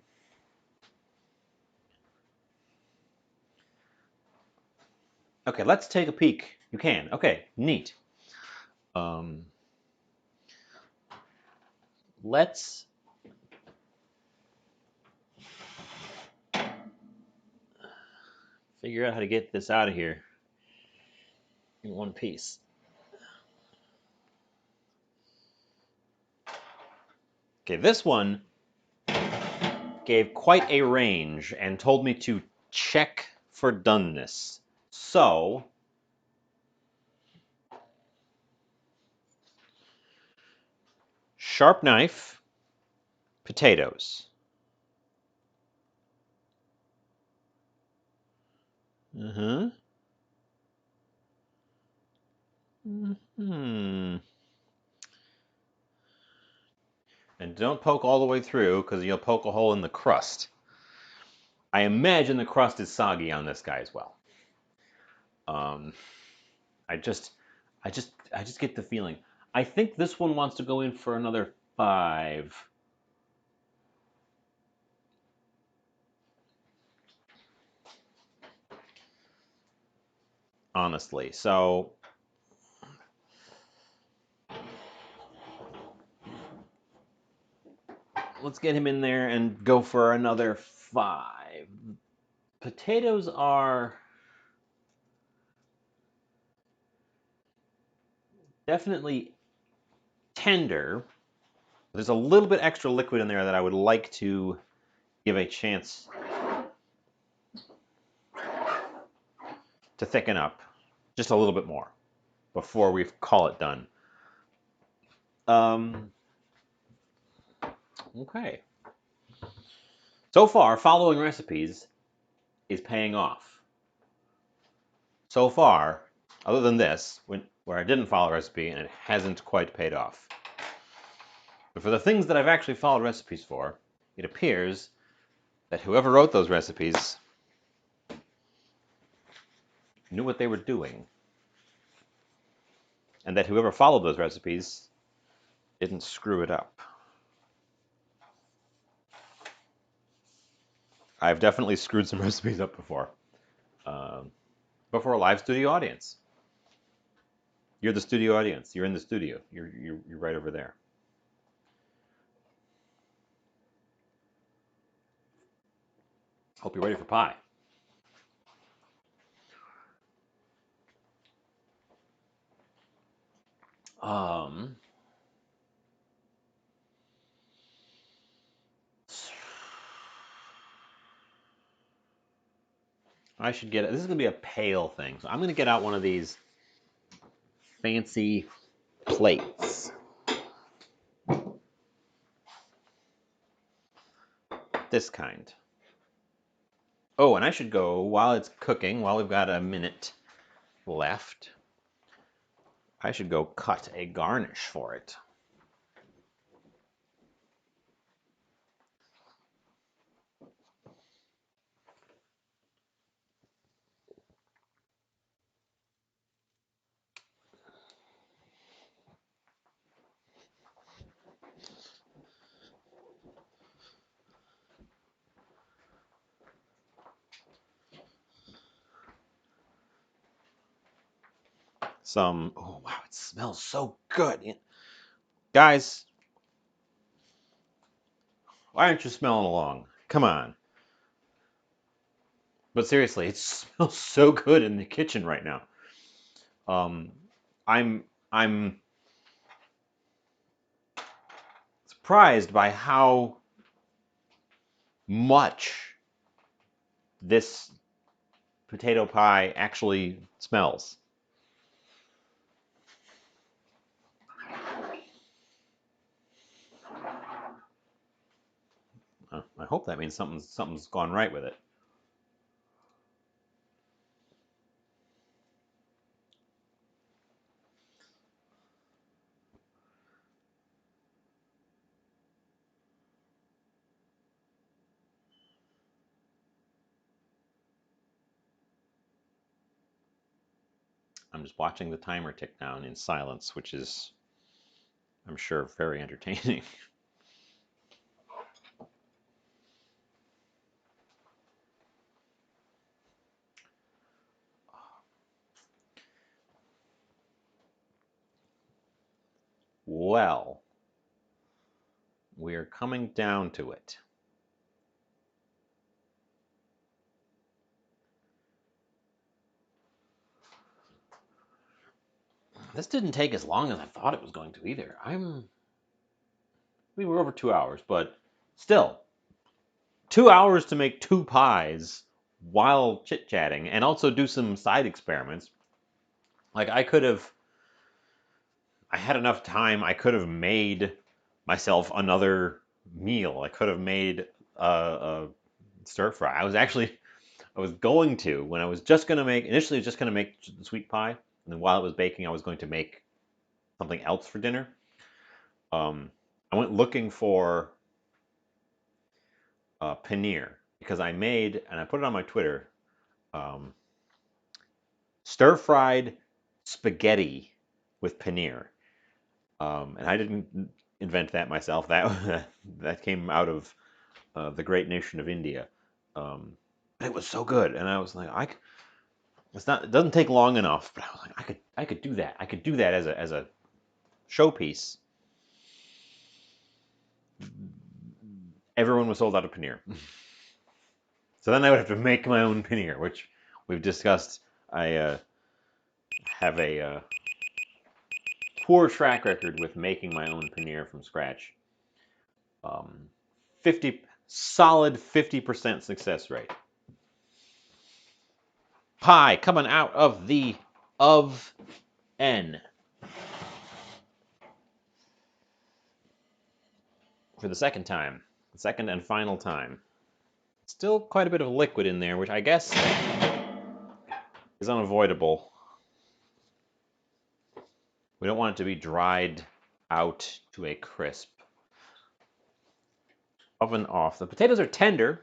Okay, let's take a peek. You can. Okay, neat. Um, let's figure out how to get this out of here in one piece. Okay, this one gave quite a range and told me to check for doneness. So, sharp knife, potatoes. Uh-huh. Hmm. And don't poke all the way through because you'll poke a hole in the crust. I imagine the crust is soggy on this guy as well. Um, I just, I just get the feeling. I think this one wants to go in for another 5. Honestly, so let's get him in there and go for another 5. Potatoes are definitely tender. There's a little bit extra liquid in there that I would like to give a chance to thicken up just a little bit more before we call it done. Okay. So far, following recipes is paying off. So far, other than this, where I didn't follow a recipe and it hasn't quite paid off. But for the things that I've actually followed recipes for, it appears that whoever wrote those recipes knew what they were doing, and that whoever followed those recipes didn't screw it up. I've definitely screwed some recipes up before. Before a live studio audience. You're the studio audience. You're in the studio. You're right over there. Hope you're ready for pie. Um, I should get it. This is gonna be a pale thing, so I'm gonna get out one of these fancy plates. This kind. Oh, and I should go while it's cooking, while we've got a minute left. I should go cut a garnish for it. Oh wow, it smells so good. Guys, why aren't you smelling along? Come on. But seriously, it smells so good in the kitchen right now. Um, I'm surprised by how much this potato pie actually smells. I hope that means something's gone right with it. I'm just watching the timer tick down in silence, which is, I'm sure, very entertaining. Well, we're coming down to it. This didn't take as long as I thought it was going to either. We were over 2 hours, but still, 2 hours to make two pies while chit chatting and also do some side experiments. Like I had enough time. I could have made myself another meal. I could have made a stir fry. I was going to when I was just gonna make initially I was just gonna make the sweet pie, and then while it was baking, I was going to make something else for dinner. Um, I went looking for paneer because I made and I put it on my Twitter. Um, Stir fried spaghetti with paneer. And I didn't invent that myself. That came out of the great nation of India. Um, it was so good, and I was like, it's not. It doesn't take long enough, but I was like, I could do that. I could do that as a showpiece. Everyone was sold out of paneer, so then I would have to make my own paneer, which we've discussed. I have a poor track record with making my own paneer from scratch. Um, 50% success rate. Pie coming out of the of N for the second time, the second and final time. Still quite a bit of liquid in there, which I guess is unavoidable. We don't want it to be dried out to a crisp. Oven off. The potatoes are tender.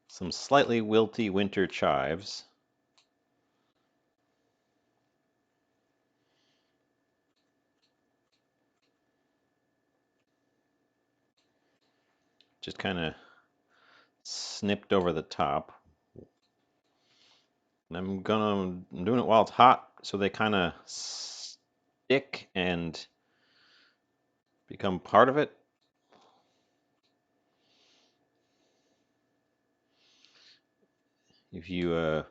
Some slightly wilty winter chives. Just kind of snipped over the top. And I'm doing it while it's hot so they kind of stick and become part of it. If you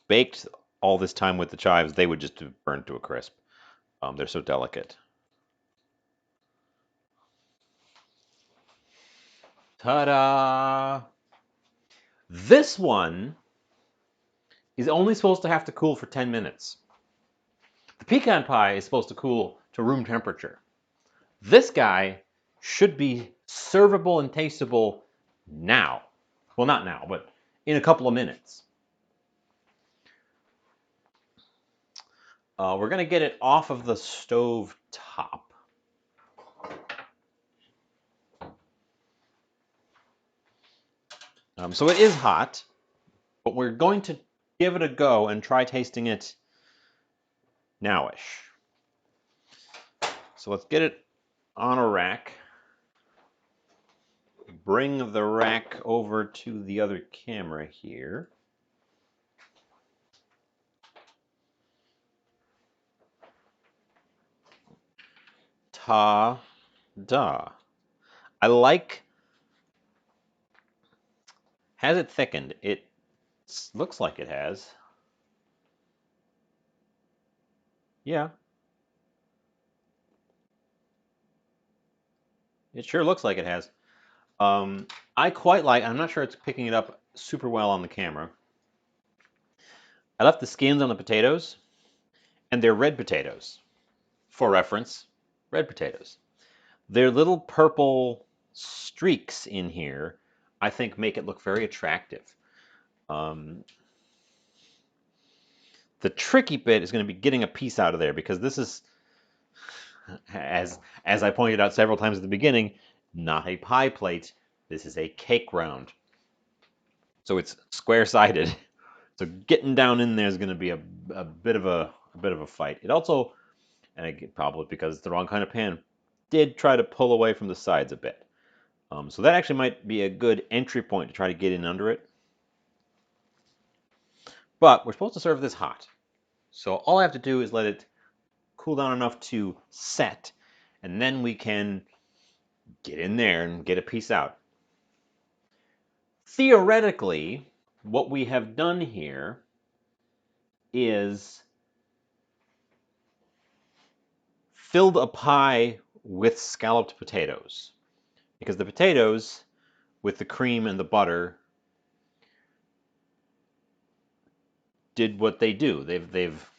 baked all this time with the chives, they would just have burned to a crisp. They're so delicate. Ta-da! This one is only supposed to have to cool for 10 minutes. The pecan pie is supposed to cool to room temperature. This guy should be servable and tasteable now. Well, not now, but in a couple of minutes. We're going to get it off of the stove top. So it is hot, but we're going to give it a go and try tasting it nowish. So let's get it on a rack. Bring the rack over to the other camera here. Ta-da. I like... Has it thickened? It looks like it has. Yeah. It sure looks like it has. I quite like... I'm not sure it's picking it up super well on the camera. I left the skins on the potatoes, and they're red potatoes. For reference, red potatoes. Their little purple streaks in here, I think, make it look very attractive. The tricky bit is going to be getting a piece out of there because this is, as I pointed out several times at the beginning, not a pie plate. This is a cake round. So it's square-sided. So getting down in there is going to be a bit of a fight. It also, and again, probably because it's the wrong kind of pan, did try to pull away from the sides a bit. So that actually might be a good entry point to try to get in under it. But we're supposed to serve this hot. So all I have to do is let it cool down enough to set, and then we can get in there and get a piece out. Theoretically, what we have done here is filled a pie with scalloped potatoes, because the potatoes, with the cream and the butter, did what they do. They've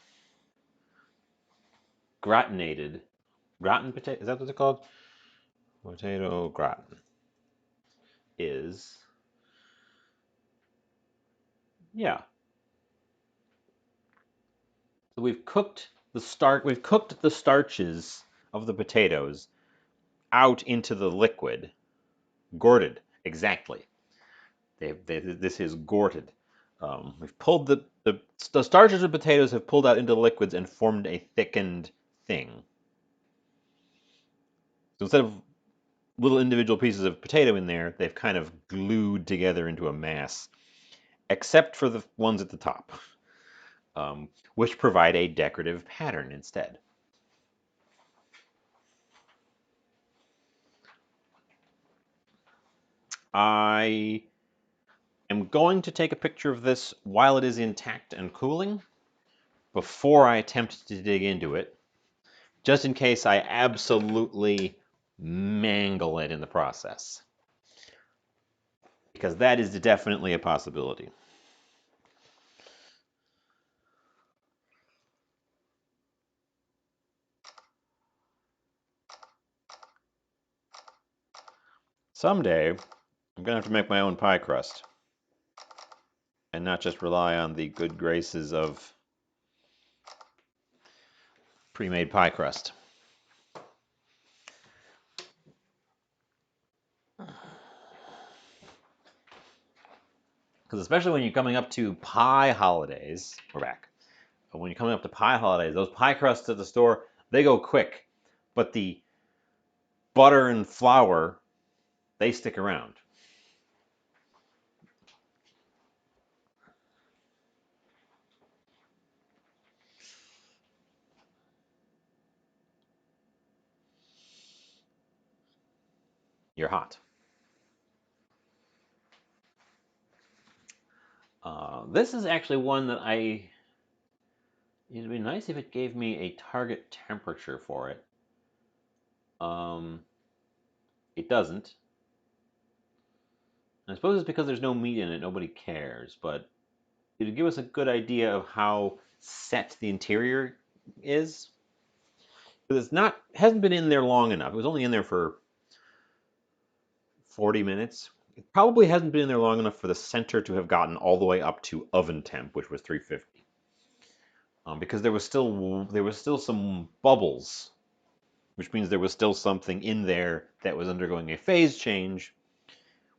gratinated. Gratin potato, is that what they're called? Potato gratin is, yeah. So we've cooked the starches of the potatoes out into the liquid. Gorted, exactly. This is gorted. We've pulled the starches of potatoes have pulled out into the liquids and formed a thickened thing. So instead of little individual pieces of potato in there, they've kind of glued together into a mass, except for the ones at the top, which provide a decorative pattern instead. I am going to take a picture of this while it is intact and cooling before I attempt to dig into it, just in case I absolutely mangle it in the process, because that is definitely a possibility. Someday, I'm gonna have to make my own pie crust and not just rely on the good graces of pre-made pie crust. Because especially when you're coming up to pie holidays, we're back. But when you're coming up to pie holidays, those pie crusts at the store, they go quick. But the butter and flour, they stick around. You're hot. This is actually one that it'd be nice if it gave me a target temperature for it. It doesn't. I suppose it's because there's no meat in it, nobody cares, but it'd give us a good idea of how set the interior is. Because hasn't been in there long enough. It was only in there for 40 minutes. It probably hasn't been in there long enough for the center to have gotten all the way up to oven temp, which was 350. Because there was still some bubbles, which means there was still something in there that was undergoing a phase change,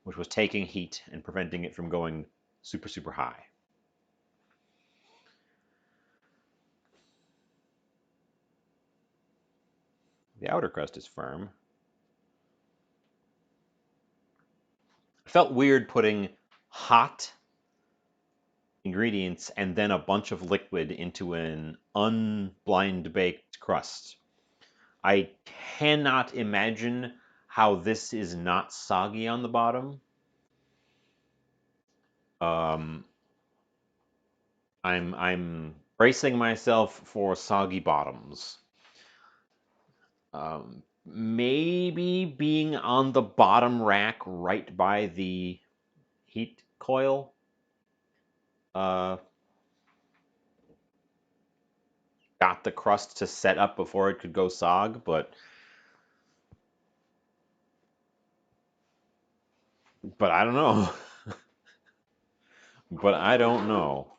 which was taking heat and preventing it from going super, super high. The outer crust is firm. It felt weird putting hot ingredients and then a bunch of liquid into an unblind baked crust. I cannot imagine how this is not soggy on the bottom. Um, I'm bracing myself for soggy bottoms. Maybe being on the bottom rack right by the heat coil uh, got the crust to set up before it could go sog, but I don't know. But I don't know.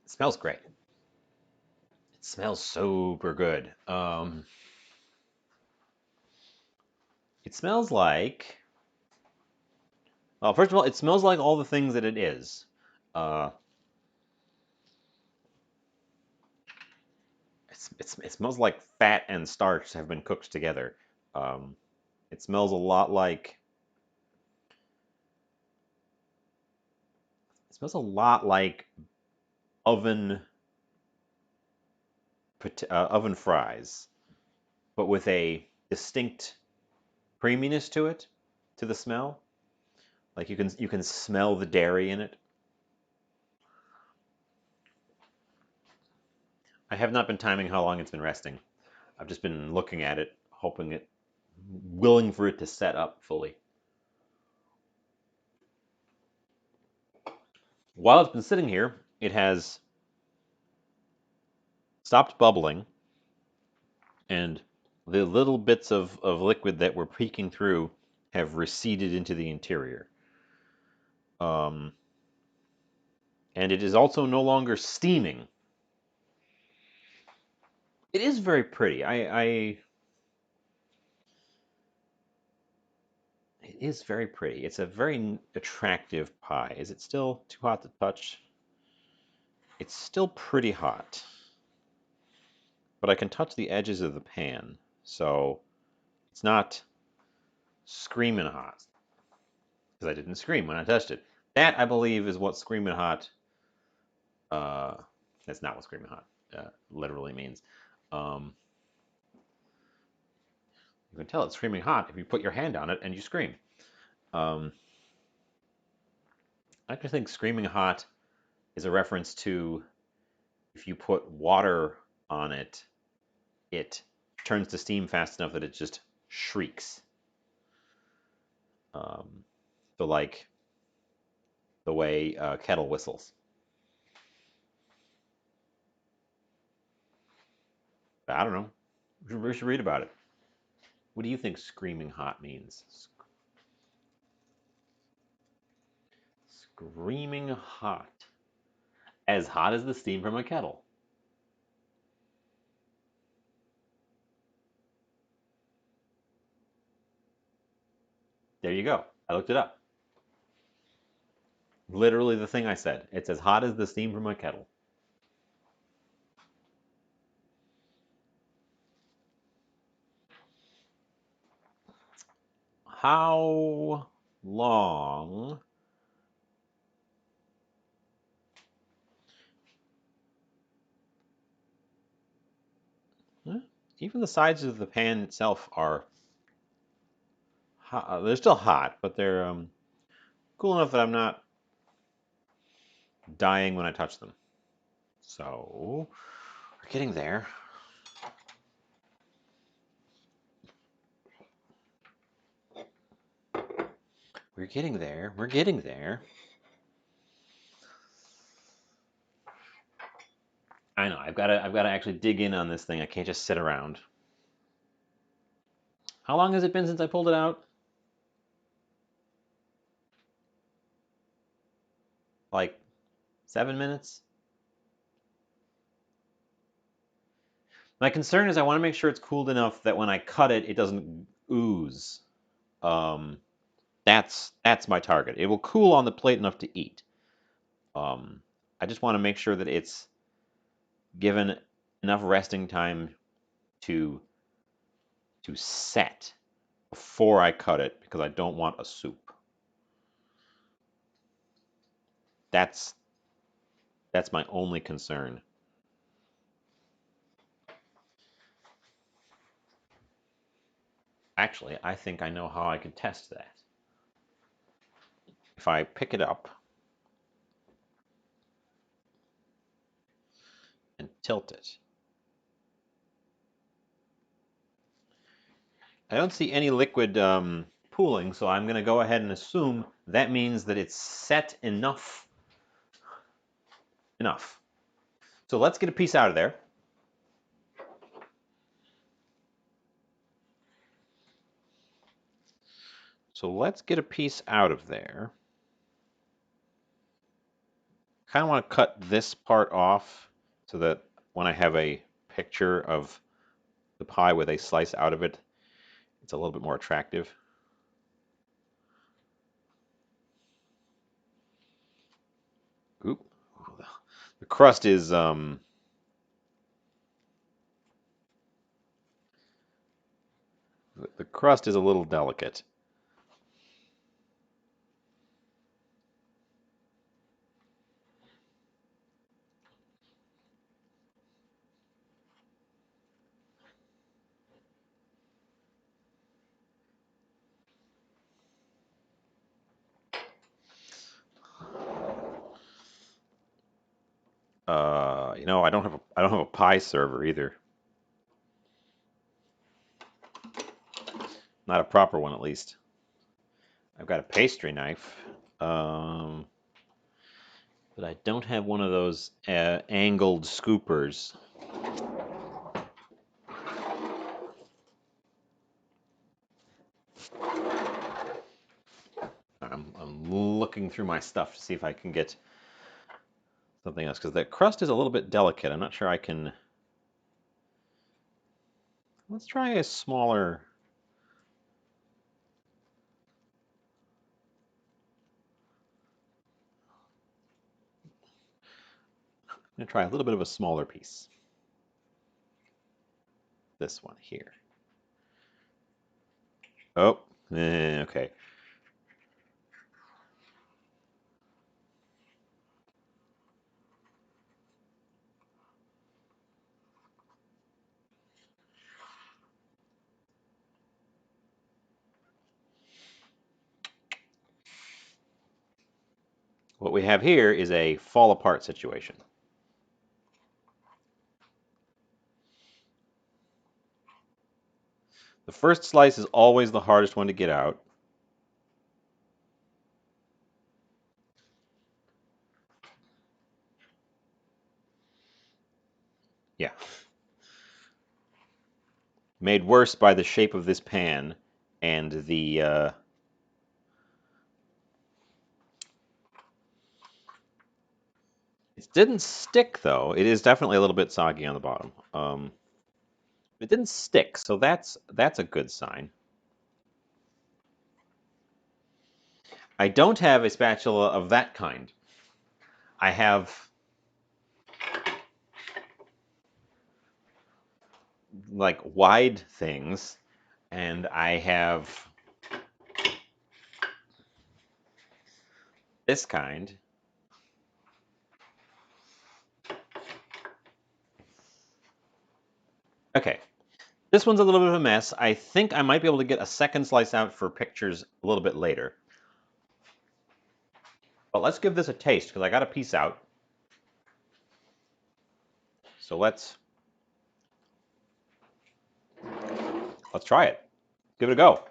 It smells great. It smells super good. It smells like, well, first of all, it smells like all the things that it is. Uh, it smells like fat and starch have been cooked together. Um, it smells a lot like, it smells a lot like oven oven fries, but with a distinct creaminess to it, to the smell. Like you can smell the dairy in it. I have not been timing how long it's been resting. I've just been looking at it, willing for it to set up fully. While it's been sitting here, it has stopped bubbling, and the little bits of liquid that were peeking through have receded into the interior. Um, and it is also no longer steaming. It is very pretty. It is very pretty. It's a very attractive pie. Is it still too hot to touch? It's still pretty hot, but I can touch the edges of the pan, so it's not screaming hot because I didn't scream when I touched it. That I believe is what screaming hot. Uh, that's not what screaming hot literally means. Um, you can tell it's screaming hot if you put your hand on it and you scream. Um, I actually think screaming hot is a reference to if you put water on it, it turns to steam fast enough that it just shrieks. So like the way kettle whistles. I don't know. We should read about it. What do you think screaming hot means? Screaming hot. As hot as the steam from a kettle. There you go. I looked it up. Literally the thing I said. It's as hot as the steam from a kettle. How long even the sides of the pan itself are hot. They're still hot, but they're cool enough that I'm not dying when I touch them. So we're getting there. We're getting there. We're getting there. I know. I've got to actually dig in on this thing. I can't just sit around. How long has it been since I pulled it out? Like 7 minutes? My concern is I want to make sure it's cooled enough that when I cut it, it doesn't ooze. Um, that's my target. It will cool on the plate enough to eat. Um, I just want to make sure that it's given enough resting time to set before I cut it because I don't want a soup. That's that's my only concern. Actually, I think I know how I could test that. If I pick it up and tilt it, I don't see any liquid pooling, so I'm going to go ahead and assume that means that it's set enough. Enough. So let's get a piece out of there. So let's get a piece out of there. Kind of want to cut this part off so that when I have a picture of the pie with a slice out of it, it's a little bit more attractive. Oop. The crust is the crust is a little delicate. I don't have a pie server either. Not a proper one, at least. I've got a pastry knife, but I don't have one of those angled scoopers. I'm looking through my stuff to see if I can get something else, because the crust is a little bit delicate. I'm not sure I can. Let's try a smaller. I'm going to try a little bit of a smaller piece. This one here. Oh, okay. What we have here is a fall apart situation. The first slice is always the hardest one to get out. Yeah. made worse by the shape of this pan and the it didn't stick though. It is definitely a little bit soggy on the bottom. It didn't stick, so that's a good sign. I don't have a spatula of that kind. I have like wide things, and I have this kind. Okay, this one's a little bit of a mess. I think I might be able to get a second slice out for pictures a little bit later. But let's give this a taste, because I got a piece out. So let's try it. Give it a go.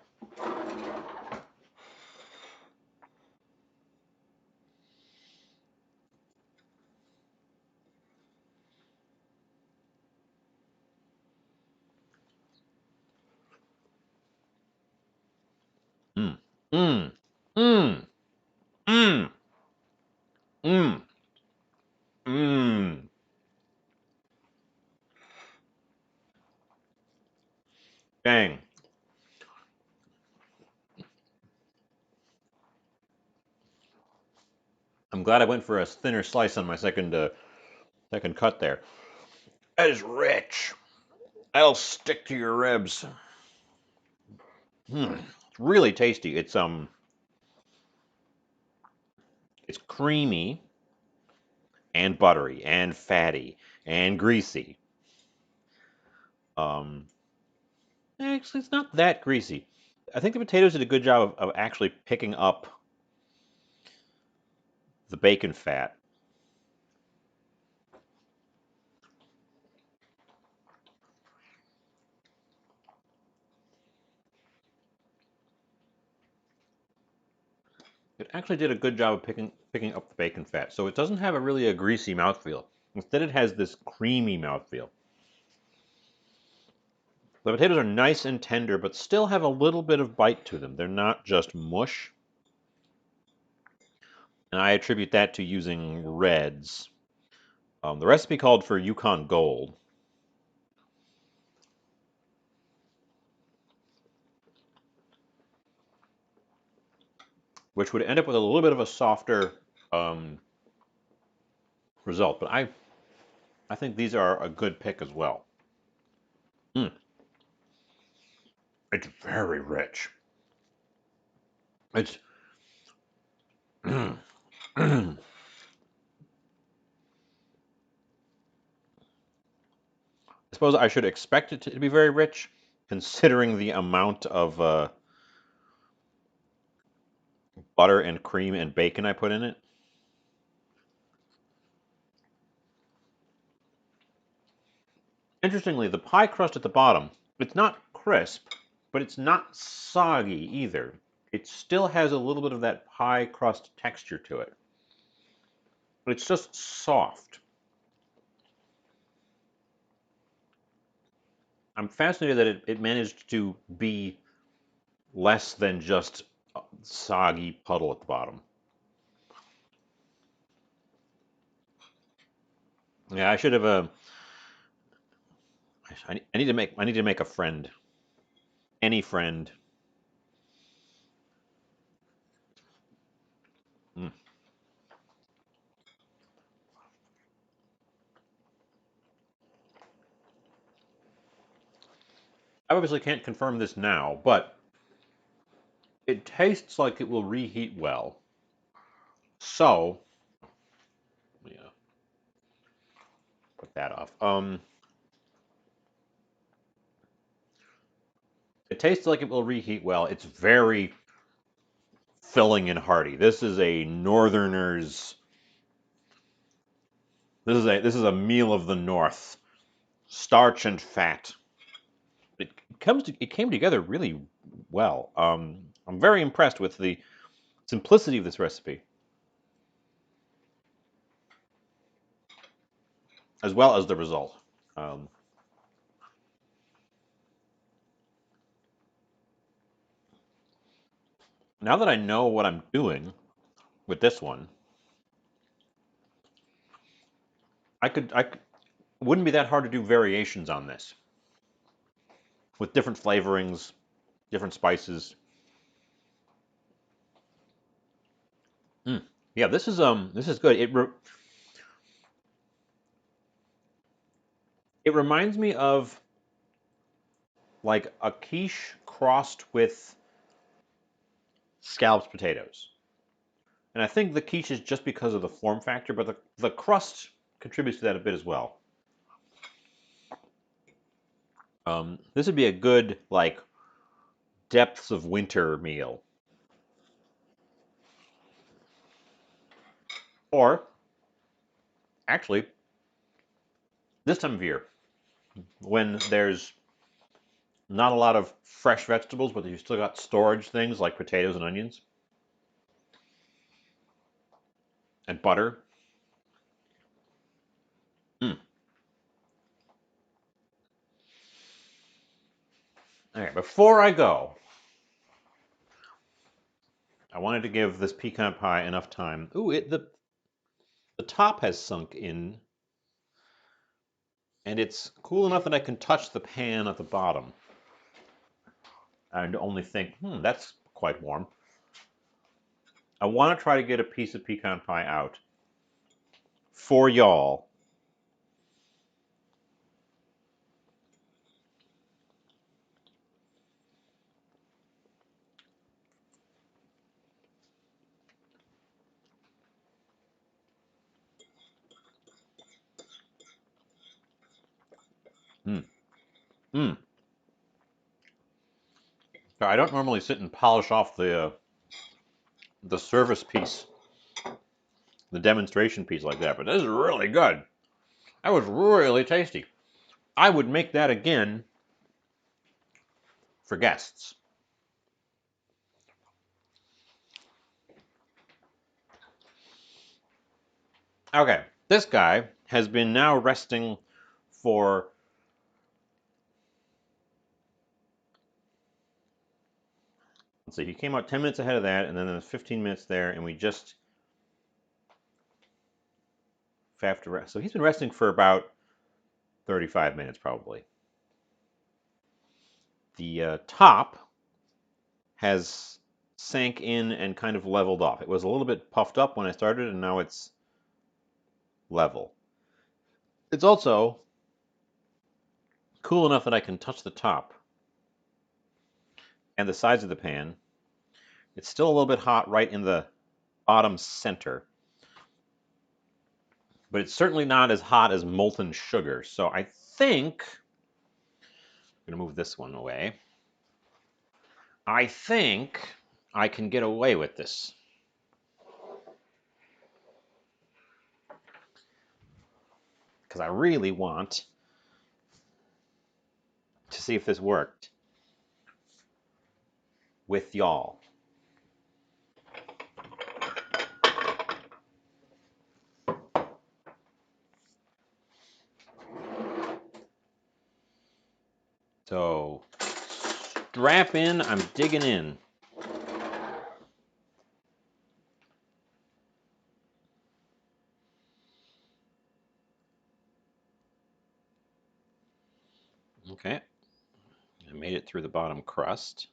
Mmm. Mmm. Mmm. Mmm. Mmm. Mmm. Dang. I'm glad I went for a thinner slice on my second cut there. That is rich. That'll stick to your ribs. It's really tasty. It's creamy and buttery and fatty and greasy. Um, Actually, it's not that greasy. I think the potatoes did a good job of actually picking up the bacon fat. It actually did a good job of picking up the bacon fat, so it doesn't have really a greasy mouthfeel. Instead, it has this creamy mouthfeel. The potatoes are nice and tender, but still have a little bit of bite to them. They're not just mush. And I attribute that to using reds. The recipe called for Yukon Gold, which would end up with a little bit of a softer result. But I think these are a good pick as well. Mm, it's very rich. It's I suppose I should expect it to be very rich, considering the amount of butter and cream and bacon I put in it. Interestingly, the pie crust at the bottom, it's not crisp, but it's not soggy either. It still has a little bit of that pie crust texture to it. But it's just soft. I'm fascinated that it managed to be less than just a soggy puddle at the bottom. Yeah, I should have I need to make a friend. Any friend. Mm. I obviously can't confirm this now, but it tastes like it will reheat well. So, yeah, put that off. It tastes like it will reheat well. It's very filling and hearty. This is a northerner's. This is a meal of the north. Starch and fat. It came together really well. I'm very impressed with the simplicity of this recipe, as well as the result. Um, Now that I know what I'm doing with this one, I wouldn't be that hard to do variations on this with different flavorings, different spices. Mm. Yeah, this is good. It reminds me of like a quiche crossed with scalloped potatoes. And I think the quiche is just because of the form factor, but the crust contributes to that a bit as well. This would be a good like depths of winter meal, or actually this time of year when there's not a lot of fresh vegetables, but you still got storage things like potatoes and onions and butter. Mm. All right, before I go, I wanted to give this pecan pie enough time. Ooh, the top has sunk in, and it's cool enough that I can touch the pan at the bottom. And only think, that's quite warm. I want to try to get a piece of pecan pie out for y'all. Mm. Mm. I don't normally sit and polish off the service piece, the demonstration piece like that, but this is really good. That was really tasty. I would make that again for guests. Okay, this guy has been now resting for, let's see, he came out 10 minutes ahead of that, and then there's 15 minutes there, and we just have to rest. So he's been resting for about 35 minutes probably. The top has sank in and kind of leveled off. It was a little bit puffed up when I started, and now it's level. It's also cool enough that I can touch the top and the sides of the pan. It's still a little bit hot right in the bottom center, but it's certainly not as hot as molten sugar. So I think I'm going to move this one away. I think I can get away with this. Because I really want to see if this worked with y'all. So strap in, I'm digging in. Okay, I made it through the bottom crust.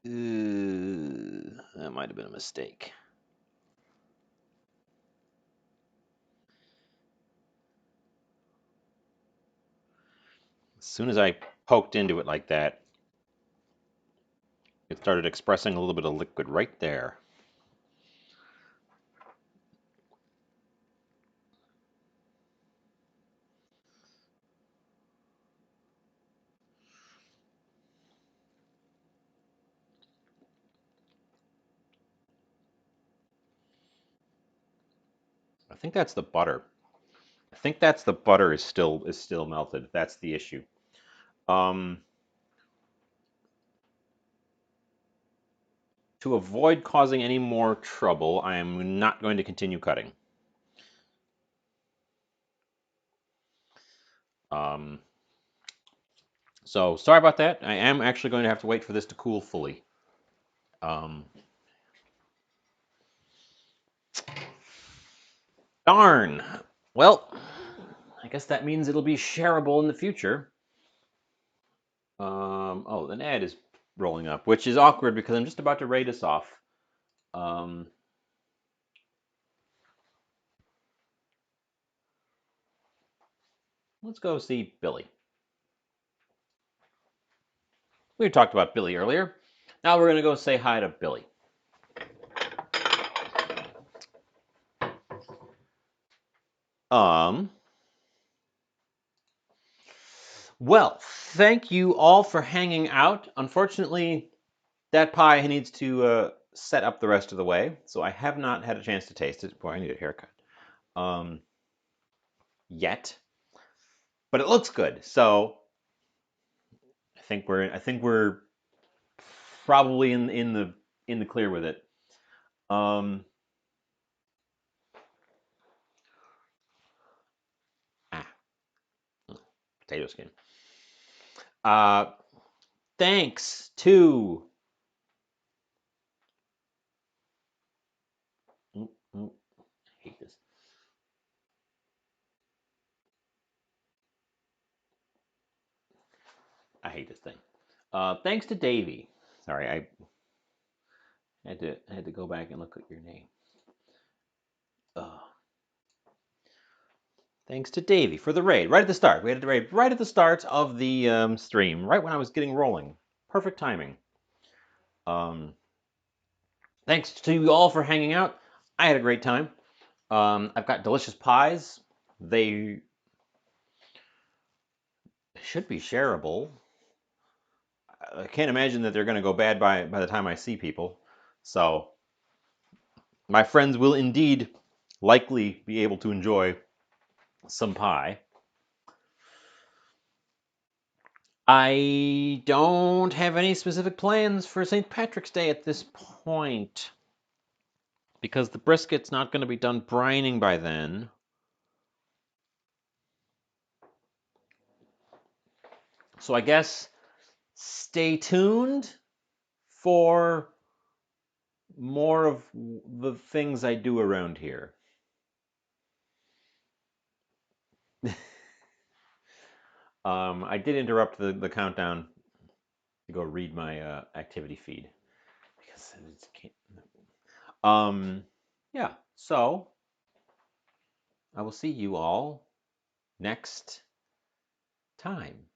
That might have been a mistake. As soon as I poked into it like that, it started expressing a little bit of liquid right there. I think that's the butter. I think that's the butter is still melted. That's the issue. Um, to avoid causing any more trouble, I am not going to continue cutting. Um, So sorry about that. I am actually going to have to wait for this to cool fully. Um, darn. Well, I guess that means it'll be shareable in the future. Oh, an ad is rolling up, which is awkward because I'm just about to raid us off. Um, let's go see Billy. We talked about Billy earlier. Now we're going to go say hi to Billy. Um, well, thank you all for hanging out. Unfortunately, that pie needs to set up the rest of the way, so I have not had a chance to taste it. Boy, I need a haircut. Um, yet, but it looks good. So I think we're probably in the clear with it. Um, ah, potato skin. Uh, thanks to. Mm, mm, I hate this. I hate this thing. Thanks to Davey. Sorry, I had to go back and look at your name. Uh, thanks to Davey for the raid right at the start. We had the raid right at the start of the stream, right when I was getting rolling. Perfect timing. Um, thanks to you all for hanging out. I had a great time. I've got delicious pies. They should be shareable. I can't imagine that they're going to go bad by the time I see people. So my friends will indeed likely be able to enjoy some pie. I don't have any specific plans for St. Patrick's Day at this point because the brisket's not going to be done brining by then. So I guess stay tuned for more of the things I do around here. I did interrupt the countdown to go read my activity feed because it's can't. Yeah. So I will see you all next time.